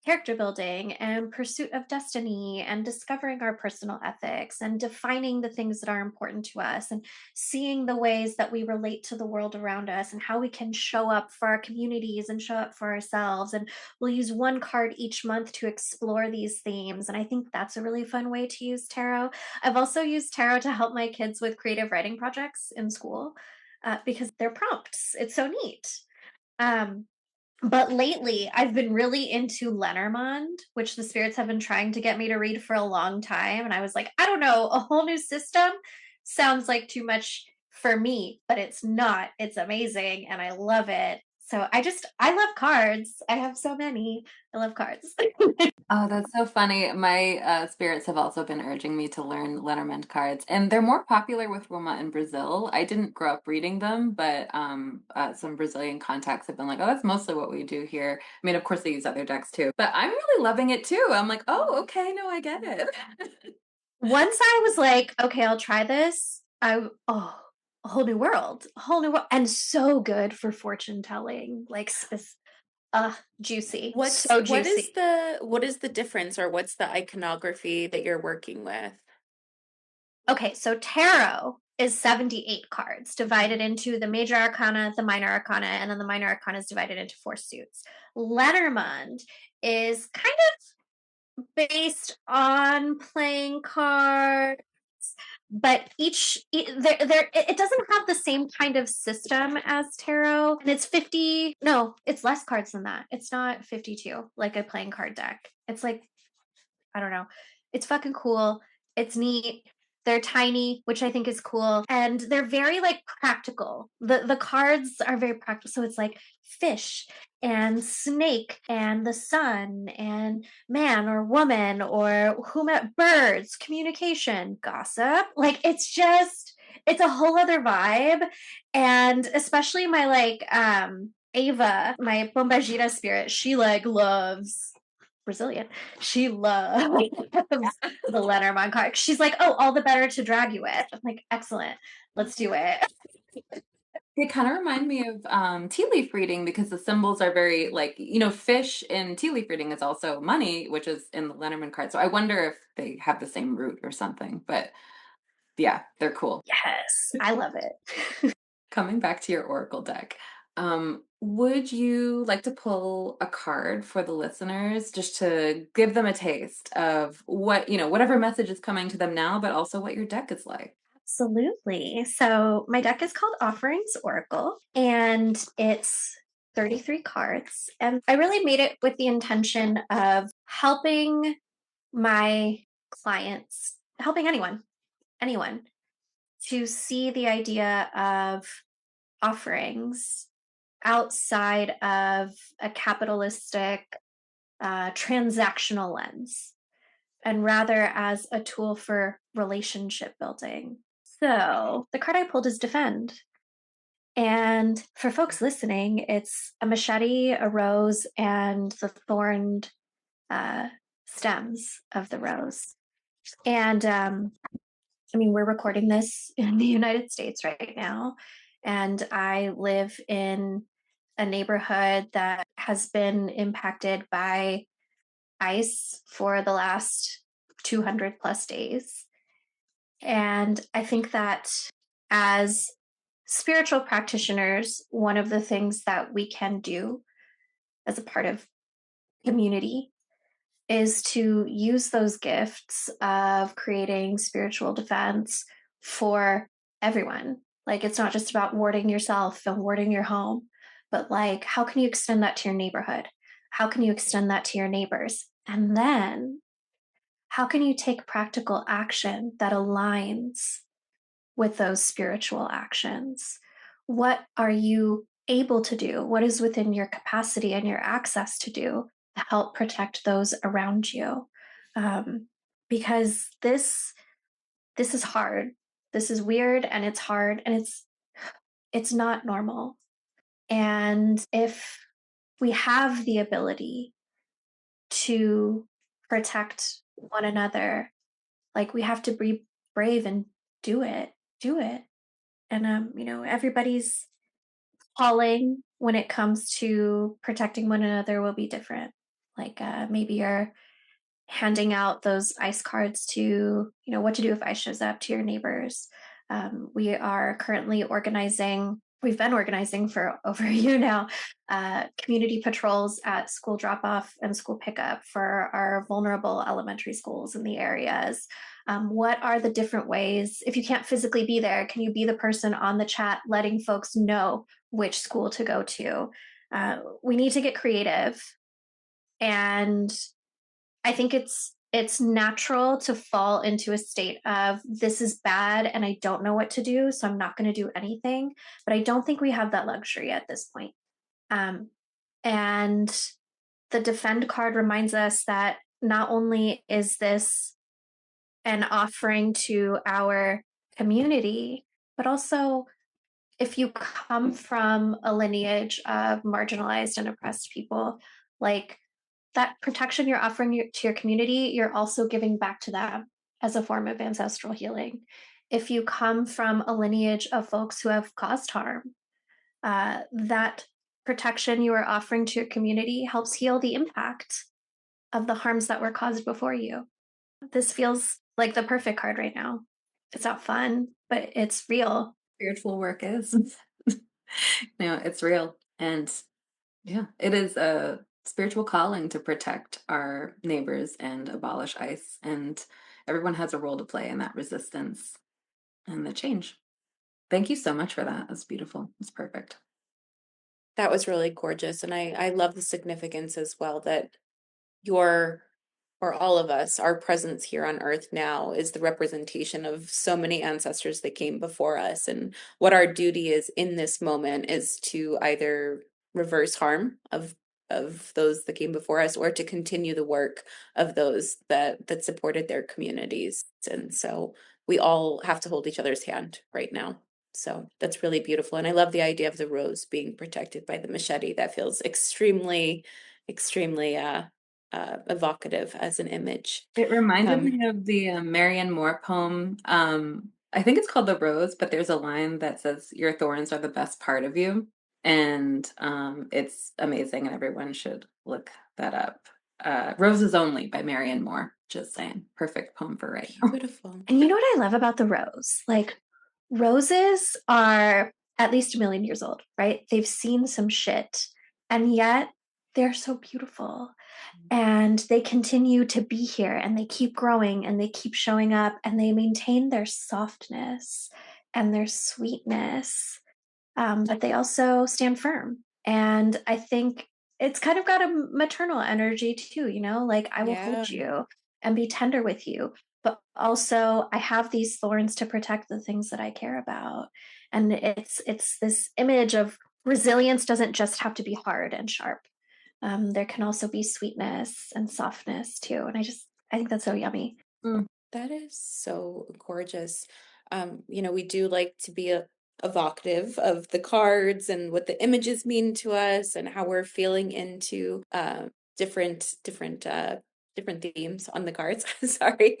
Speaker 4: character building and pursuit of destiny and discovering our personal ethics and defining the things that are important to us and seeing the ways that we relate to the world around us and how we can show up for our communities and show up for ourselves. And we'll use one card each month to explore these themes. And I think that's a really fun way to use tarot. I've also used tarot to help my kids with creative writing projects in school because they're prompts. It's so neat. But lately, I've been really into Lenormand, which the spirits have been trying to get me to read for a long time. And I was like, I don't know, a whole new system sounds like too much for me, but it's not. It's amazing and I love it. So I love cards. I have so many. I love cards.
Speaker 2: Oh, that's so funny. My spirits have also been urging me to learn Lenormand cards, and they're more popular with Roma in Brazil. I didn't grow up reading them, but some Brazilian contacts have been like, "Oh, that's mostly what we do here." I mean, of course, they use other decks too, but I'm really loving it too. I'm like, "Oh, okay, no, I get it."
Speaker 4: Once I was like, okay, I'll try this. A whole new world, a whole new world, and so good for fortune telling. Like, juicy, so juicy.
Speaker 1: What is the difference, or what's the iconography that you're working with?
Speaker 4: Okay, so tarot is 78 cards divided into the major arcana, the minor arcana, and then the minor arcana is divided into 4 suits. Lenormand is kind of based on playing cards, but it doesn't have the same kind of system as tarot. And it's 50, no, it's less cards than that. It's not 52 like a playing card deck. It's like, I don't know. It's fucking cool. It's neat. They're tiny, which I think is cool. And they're very like practical. The cards are very practical. So it's like fish and snake and the sun and man or woman or whomever, birds, communication, gossip. Like it's a whole other vibe. And especially my like Ava, my Bombagita spirit, she like loves Brazilian. She loves the Lenormand card. She's like, oh, all the better to drag you with. I'm like, excellent. Let's do it.
Speaker 2: They kind of remind me of tea leaf reading because the symbols are very like, fish in tea leaf reading is also money, which is in the Lenormand card. So I wonder if they have the same root or something. But yeah, they're cool.
Speaker 4: Yes, I love it.
Speaker 2: Coming back to your Oracle deck, would you like to pull a card for the listeners just to give them a taste of what, whatever message is coming to them now, but also what your deck is like?
Speaker 4: Absolutely. So my deck is called Offerings Oracle, and it's 33 cards. And I really made it with the intention of helping my clients, helping anyone, to see the idea of offerings outside of a capitalistic transactional lens, and rather as a tool for relationship building. So the card I pulled is defend. And for folks listening, it's a machete, a rose, and the thorned stems of the rose. And I mean, we're recording this in the United States right now. And I live in a neighborhood that has been impacted by ice for the last 200 plus days. And I think that as spiritual practitioners, one of the things that we can do as a part of community is to use those gifts of creating spiritual defense for everyone. Like, it's not just about warding yourself and warding your home, but like, how can you extend that to your neighborhood? How can you extend that to your neighbors? And then how can you take practical action that aligns with those spiritual actions? What are you able to do? What is within your capacity and your access to do to help protect those around you? Because this is hard. This is weird, and it's hard, and it's not normal. And if we have the ability to protect one another, like, we have to be brave and do it. Do it. And everybody's calling when it comes to protecting one another will be different. Like, maybe you're handing out those ice cards to, what to do if ice shows up, to your neighbors. We are currently organizing, we've been organizing for over a year now, community patrols at school drop-off and school pickup for our vulnerable elementary schools in the areas. What are the different ways? If you can't physically be there, can you be the person on the chat letting folks know which school to go to? We need to get creative. And I think it's natural to fall into a state of, this is bad and I don't know what to do, so I'm not going to do anything. But I don't think we have that luxury at this point. And the defend card reminds us that not only is this an offering to our community, but also, if you come from a lineage of marginalized and oppressed people, like, that protection you're offering to your community, you're also giving back to them as a form of ancestral healing. If you come from a lineage of folks who have caused harm, that protection you are offering to your community helps heal the impact of the harms that were caused before you. This feels like the perfect card right now. It's not fun, but it's real.
Speaker 2: Spiritual work is. It's real. And yeah, it is a spiritual calling to protect our neighbors and abolish ice. And everyone has a role to play in that resistance and the change. Thank you so much for that. That's beautiful. It's perfect.
Speaker 1: That was really gorgeous. And I love the significance as well that your, or all of us, our presence here on earth now is the representation of so many ancestors that came before us. And what our duty is in this moment is to either reverse harm of those that came before us, or to continue the work of those that supported their communities. And so we all have to hold each other's hand right now. So that's really beautiful. And I love the idea of the rose being protected by the machete. That feels extremely, extremely evocative as an image.
Speaker 2: It reminded me of the Marianne Moore poem. I think it's called The Rose, but there's a line that says, "Your thorns are the best part of you." And it's amazing, and everyone should look that up. Roses Only by Marianne Moore. Just saying. Perfect poem for right now.
Speaker 1: Beautiful.
Speaker 4: And you know what I love about the rose? Like, roses are at least 1 million years old, right? They've seen some shit, and yet they're so beautiful. And they continue to be here, and they keep growing, and they keep showing up, and they maintain their softness and their sweetness. But they also stand firm. And I think it's kind of got a maternal energy too, like, I will hold you and be tender with you. But also, I have these thorns to protect the things that I care about. And it's this image of resilience doesn't just have to be hard and sharp. There can also be sweetness and softness too. And I think that's so yummy.
Speaker 1: That is so gorgeous. We do like to be evocative of the cards and what the images mean to us and how we're feeling into different themes on the cards. Sorry.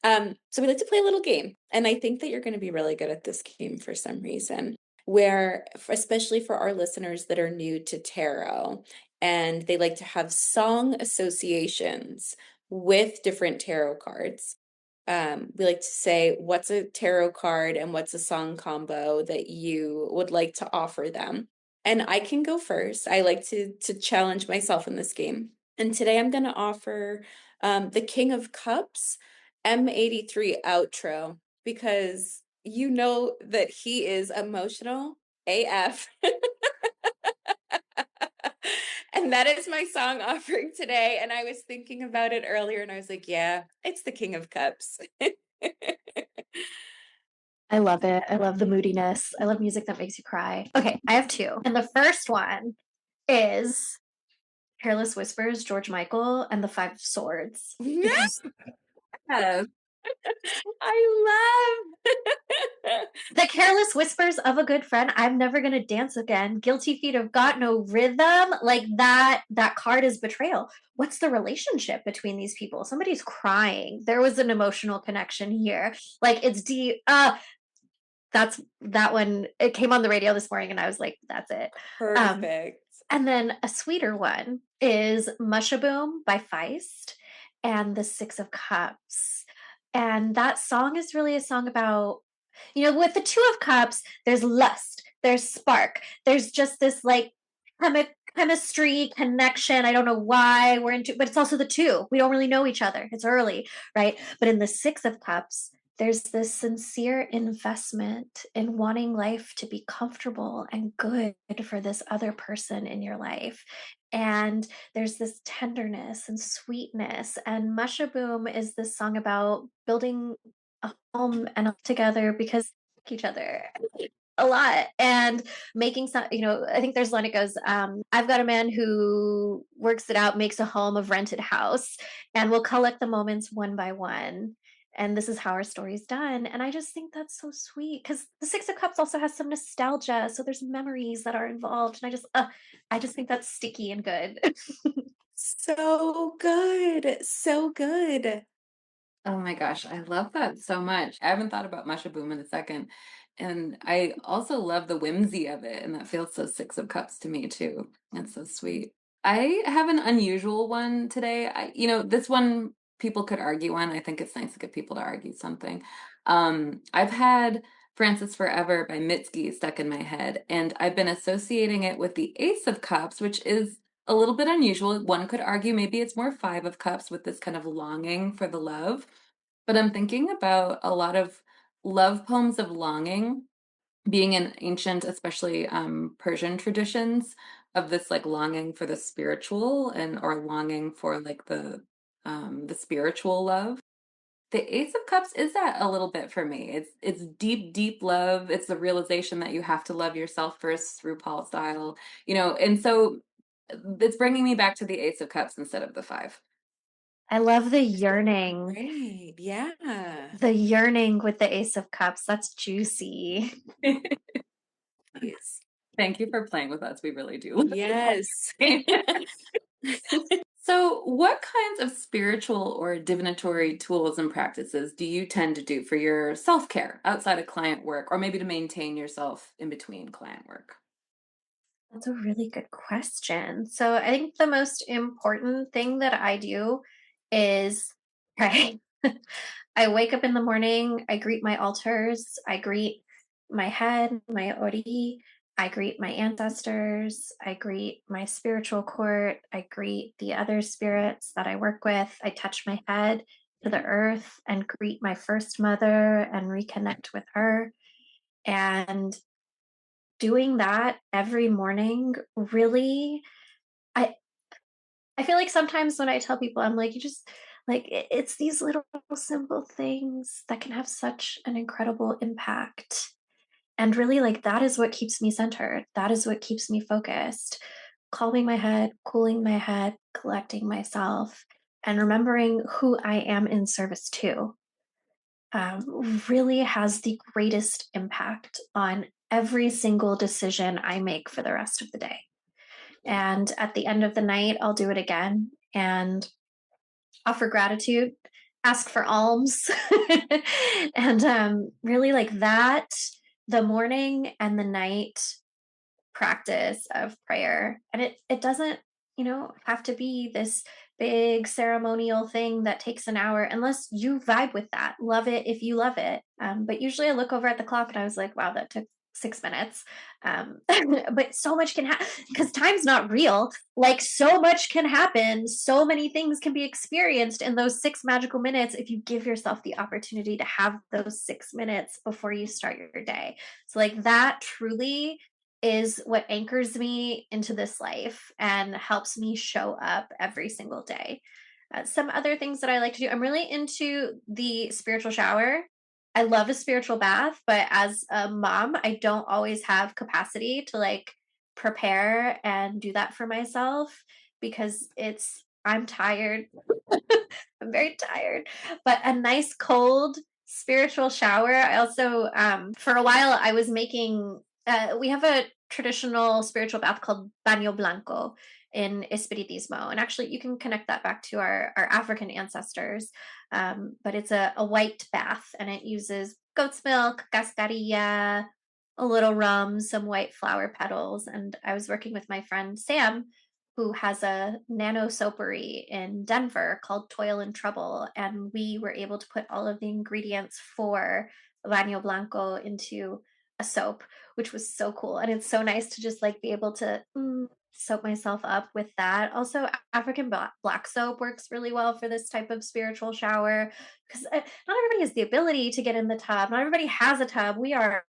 Speaker 1: So we like to play a little game, and I think that you're going to be really good at this game for some reason. Where, especially for our listeners that are new to tarot, and they like to have song associations with different tarot cards. We like to say, what's a tarot card and what's a song combo that you would like to offer them? And I can go first. I like to challenge myself in this game. And today I'm going to offer the King of Cups M83 outro, because you know that he is emotional AF. And that is my song offering today. And I was thinking about it earlier and I was like, yeah, it's the King of Cups.
Speaker 4: I love it. I love the moodiness. I love music that makes you cry. Okay, I have two. And the first one is Careless Whispers, George Michael, and the Five of Swords.
Speaker 1: Yes,
Speaker 2: Yes.
Speaker 1: I love.
Speaker 4: The Careless Whispers of a Good Friend. I'm never gonna dance again. Guilty feet have got no rhythm. Like that card is betrayal. What's the relationship between these people? Somebody's crying. There was an emotional connection here. Like it's deep. That's that one. It came on the radio this morning, and I was like, "That's it."
Speaker 1: Perfect.
Speaker 4: And then a sweeter one is Mushaboom by Feist and the Six of Cups. And that song is really a song about, with the Two of Cups, there's lust, there's spark, there's just this like chemistry connection. I don't know why we're into, but it's also the two. We don't really know each other. It's early, right? But in the Six of Cups, there's this sincere investment in wanting life to be comfortable and good for this other person in your life. And there's this tenderness and sweetness. And Mushaboom is this song about building a home and together because each other a lot and making some, I think there's one that goes, I've got a man who works it out, makes a home of rented house, and we'll collect the moments one by one. And this is how our story's done. And I just think that's so sweet because the Six of Cups also has some nostalgia. So there's memories that are involved. And I just think that's sticky and good.
Speaker 1: So good. So good.
Speaker 2: Oh my gosh, I love that so much. I haven't thought about Masha Boom in a second. And I also love the whimsy of it. And that feels so Six of Cups to me too. That's so sweet. I have an unusual one today. This one people could argue on. I think it's nice to get people to argue something. I've had Francis Forever by Mitski stuck in my head, and I've been associating it with the Ace of Cups, which is a little bit unusual. One could argue maybe it's more Five of Cups with this kind of longing for the love. But I'm thinking about a lot of love poems of longing being in ancient, especially Persian traditions, of this like longing for the spiritual and or longing for like the spiritual love. The Ace of Cups is that a little bit for me. It's deep, deep love. It's the realization that you have to love yourself first, RuPaul style, and so it's bringing me back to the Ace of Cups instead of the Five.
Speaker 4: I love the yearning.
Speaker 1: Great. Yeah.
Speaker 4: The yearning with the Ace of Cups. That's juicy.
Speaker 1: Yes.
Speaker 2: Thank you for playing with us. We really do.
Speaker 1: Yes.
Speaker 2: So, what kinds of spiritual or divinatory tools and practices do you tend to do for your self-care outside of client work, or maybe to maintain yourself in between client work?
Speaker 4: That's a really good question. So I think the most important thing that I do is pray. I wake up in the morning, I greet my altars, I greet my head, my Ori, I greet my ancestors, I greet my spiritual court, I greet the other spirits that I work with, I touch my head to the earth and greet my first mother and reconnect with her. And doing that every morning really, I I feel like sometimes when I tell people, I'm like, you just like it's these little simple things that can have such an incredible impact. And really, like, that is what keeps me centered. That is what keeps me focused. Calming my head, cooling my head, collecting myself, and remembering who I am in service to. really has the greatest impact on every single decision I make for the rest of the day. And at the end of the night, I'll do it again and offer gratitude, ask for alms, and really like that, the morning and the night practice of prayer. And it doesn't, have to be this big ceremonial thing that takes an hour unless you vibe with that. Love it if you love it. But usually I look over at the clock and I was like, wow, that took 6 minutes. But so much can happen because time's not real. Like so much can happen. So many things can be experienced in those 6 magical minutes if you give yourself the opportunity to have those 6 minutes before you start your day. So like that truly is what anchors me into this life and helps me show up every single day. Some other things that I like to do, I'm really into the spiritual shower. I love a spiritual bath, but as a mom, I don't always have capacity to like prepare and do that for myself because I'm tired. I'm very tired, but a nice cold spiritual shower. I also, for a while, I was making, we have a traditional spiritual bath called Baño Blanco in Espiritismo. And actually, you can connect that back to our African ancestors. But it's a white bath and it uses goat's milk, cascarilla, a little rum, some white flower petals. And I was working with my friend Sam, who has a nano soapery in Denver called Toil and Trouble. And we were able to put all of the ingredients for Baño Blanco into a soap, which was so cool. And it's so nice to just like be able to soap myself up with that. Also, African black soap works really well for this type of spiritual shower because not everybody has the ability to get in the tub. Not everybody has a tub. We are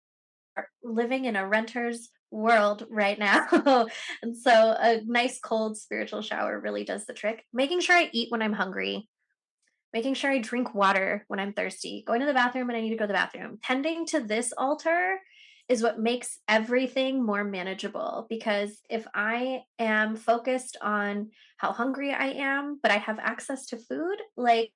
Speaker 4: living in a renter's world right now. And so a nice cold spiritual shower really does the trick. Making sure I eat when I'm hungry, making sure I drink water when I'm thirsty, going to the bathroom when I need to go to the bathroom. Tending to this altar is what makes everything more manageable, because if I am focused on how hungry I am, but I have access to food, like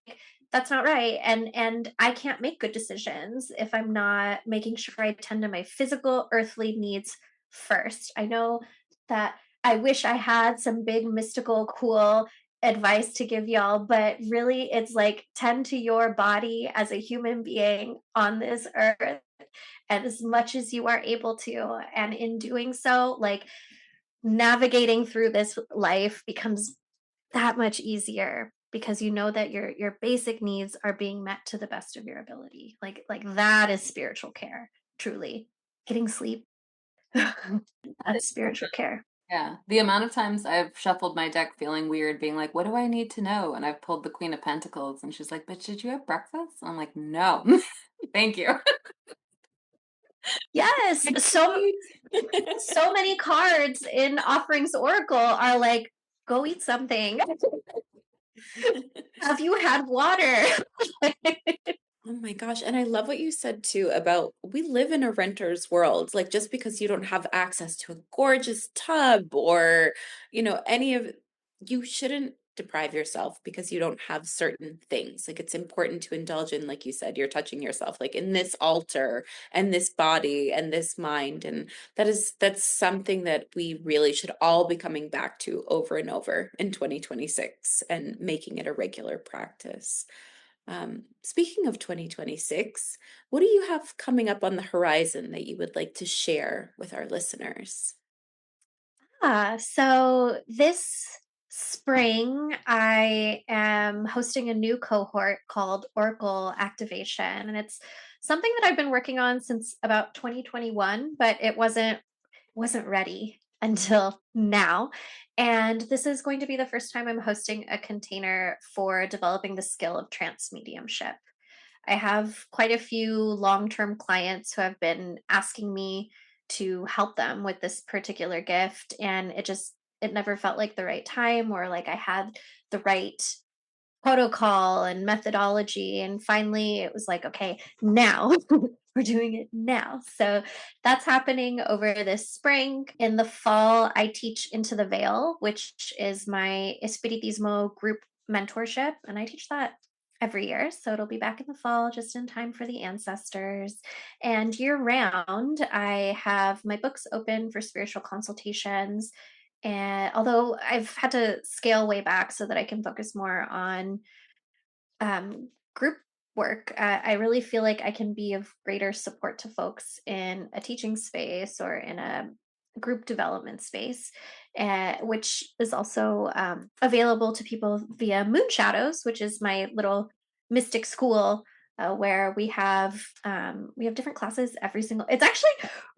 Speaker 4: that's not right. And I can't make good decisions if I'm not making sure I tend to my physical earthly needs first. I know that I wish I had some big mystical cool advice to give y'all, but really it's like tend to your body as a human being on this earth as much as you are able to. And in doing so, like navigating through this life becomes that much easier because you know that your basic needs are being met to the best of your ability. Like that is spiritual care, truly. Getting sleep. That's spiritual care.
Speaker 2: Yeah. The amount of times I've shuffled my deck feeling weird, being like, what do I need to know? And I've pulled the Queen of Pentacles and she's like, but did you have breakfast? I'm like, no. Thank you.
Speaker 4: Yes. So many cards in Offerings Oracle are like, go eat something. Have you had water?
Speaker 1: Oh my gosh. And I love what you said too about we live in a renter's world. Like just because you don't have access to a gorgeous tub or, any of you shouldn't deprive yourself because you don't have certain things. Like it's important to indulge in, like you said, you're touching yourself like in this altar and this body and this mind. And that's something that we really should all be coming back to over and over in 2026 and making it a regular practice. Speaking of 2026, what do you have coming up on the horizon that you would like to share with our listeners?
Speaker 4: So this spring, I am hosting a new cohort called Oracle Activation. And it's something that I've been working on since about 2021, but it wasn't ready until now. And this is going to be the first time I'm hosting a container for developing the skill of trance mediumship. I have quite a few long-term clients who have been asking me to help them with this particular gift. And it never felt like the right time or like I had the right protocol and methodology. And finally it was like, okay, now we're doing it now. So that's happening over this spring. In the fall, I teach Into the Veil, which is my Espiritismo group mentorship. And I teach that every year. So it'll be back in the fall, just in time for the ancestors. And year round, I have my books open for spiritual consultations. And although I've had to scale way back so that I can focus more on group work, I really feel like I can be of greater support to folks in a teaching space or in a group development space, which is also available to people via Moon Shadows, which is my little mystic school. Where we have different classes every single. It's actually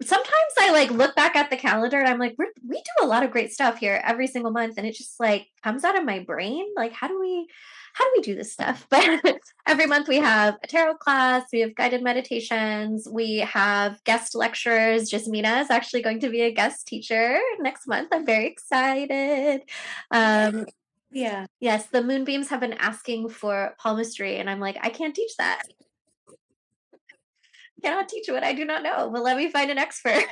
Speaker 4: sometimes I like look back at the calendar and I'm like, we do a lot of great stuff here every single month, and it just like comes out of my brain. Like, how do we do this stuff? But every month we have a tarot class, we have guided meditations, we have guest lecturers. Jezmina is actually going to be a guest teacher next month. I'm very excited.
Speaker 1: Yeah.
Speaker 4: Yes, the moonbeams have been asking for palmistry, and I'm like, I can't teach that. I cannot teach what I do not know. Well, let me find an expert.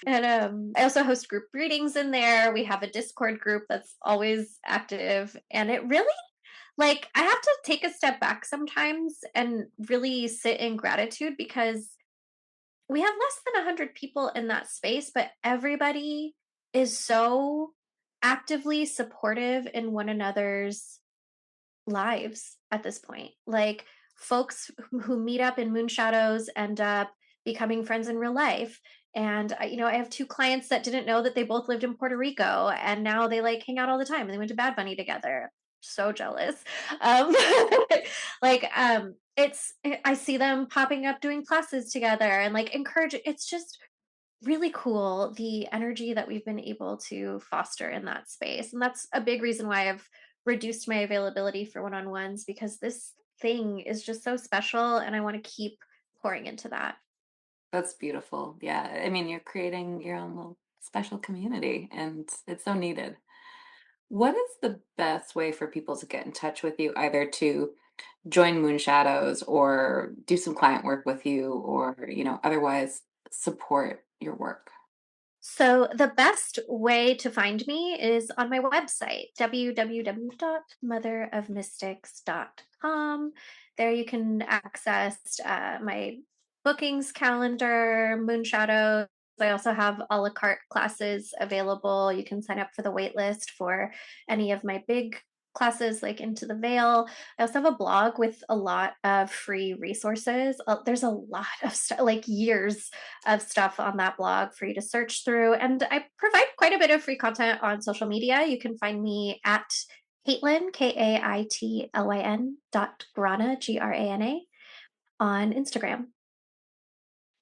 Speaker 4: And I also host group readings in there. We have a Discord group that's always active, and it really, like, I have to take a step back sometimes and really sit in gratitude, because we have less than 100 people in that space, but everybody is so actively supportive in one another's lives at this point. Like, folks who meet up in Moon Shadows end up becoming friends in real life. And I have two clients that didn't know that they both lived in Puerto Rico, and now they like hang out all the time, and they went to Bad Bunny together. So jealous. Um, it's I see them popping up doing classes together and like encourage. It's just really cool, the energy that we've been able to foster in that space. And that's a big reason why I've reduced my availability for one-on-ones, because this thing is just so special and I want to keep pouring into that.
Speaker 2: That's beautiful. Yeah. I mean, you're creating your own little special community, and it's so needed. What is the best way for people to get in touch with you, either to join Moon Shadows or do some client work with you, or, otherwise support your work?
Speaker 4: So the best way to find me is on my website, www.motherofmystics.com. There you can access my bookings calendar, Moon Shadows. I also have a la carte classes available. You can sign up for the wait list for any of my big classes like Into the Veil. I also have a blog with a lot of free resources. There's a lot of stuff, like years of stuff on that blog for you to search through. And I provide quite a bit of free content on social media. You can find me at Kaitlyn, Kaitlyn Graña, Grana, on Instagram.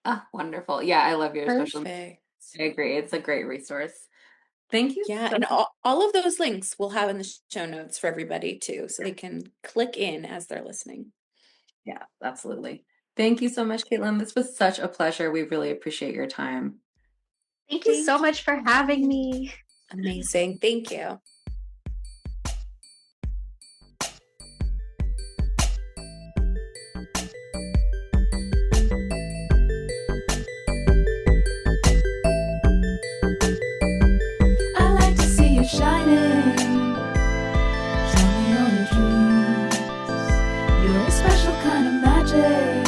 Speaker 2: Oh, wonderful. Yeah, I love your social media.
Speaker 1: Perfect.
Speaker 2: I agree. It's a great resource. Thank you
Speaker 1: Yeah,
Speaker 2: so
Speaker 1: and
Speaker 2: much.
Speaker 1: all of those links we'll have in the show notes for everybody too, so they can click in as they're listening.
Speaker 2: Yeah, absolutely. Thank you so much, Kaitlyn. This was such a pleasure. We really appreciate your time.
Speaker 4: Thank you so much for having me.
Speaker 1: Amazing. Thank you.
Speaker 3: I like to see you shining. Show me all your dreams. You're a special kind of magic.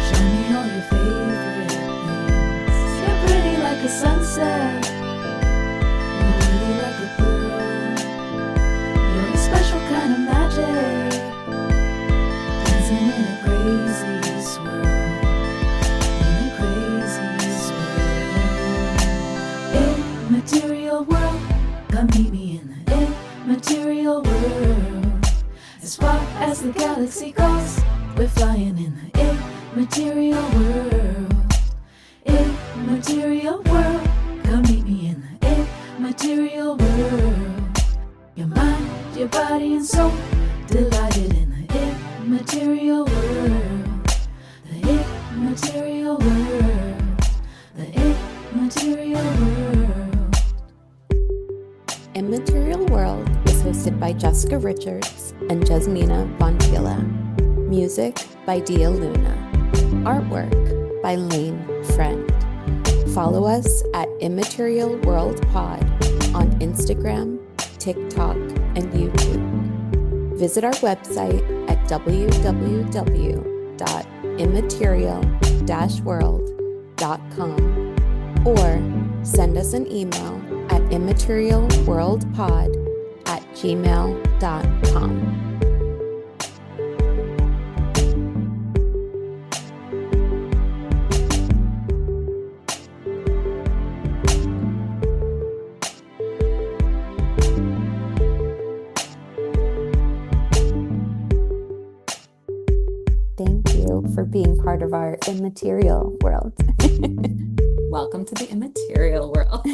Speaker 3: Show me all your favorite things. You're pretty like a sunset. You're really like a pearl. You're a special kind of magic. Dancing in a crazy swirl. In a crazy swirl. Immaterial world, come meet me in the immaterial world. As far as the galaxy goes, we're flying in the immaterial world. Immaterial world, come meet me in the immaterial world. Your mind, your body and soul, delighted in the immaterial world. The immaterial world. The immaterial world.
Speaker 5: Immaterial World is hosted by Jessica Richards and Jezmina von Thiele. Music by Dia Luna. Artwork by Lane Friend. Follow us at Immaterial World Pod on Instagram, TikTok, and YouTube. Visit our website at www.immaterial-world.com or send us an email at immaterialworldpod@gmail.com. Thank you for being part of our immaterial world.
Speaker 2: Welcome to the immaterial world.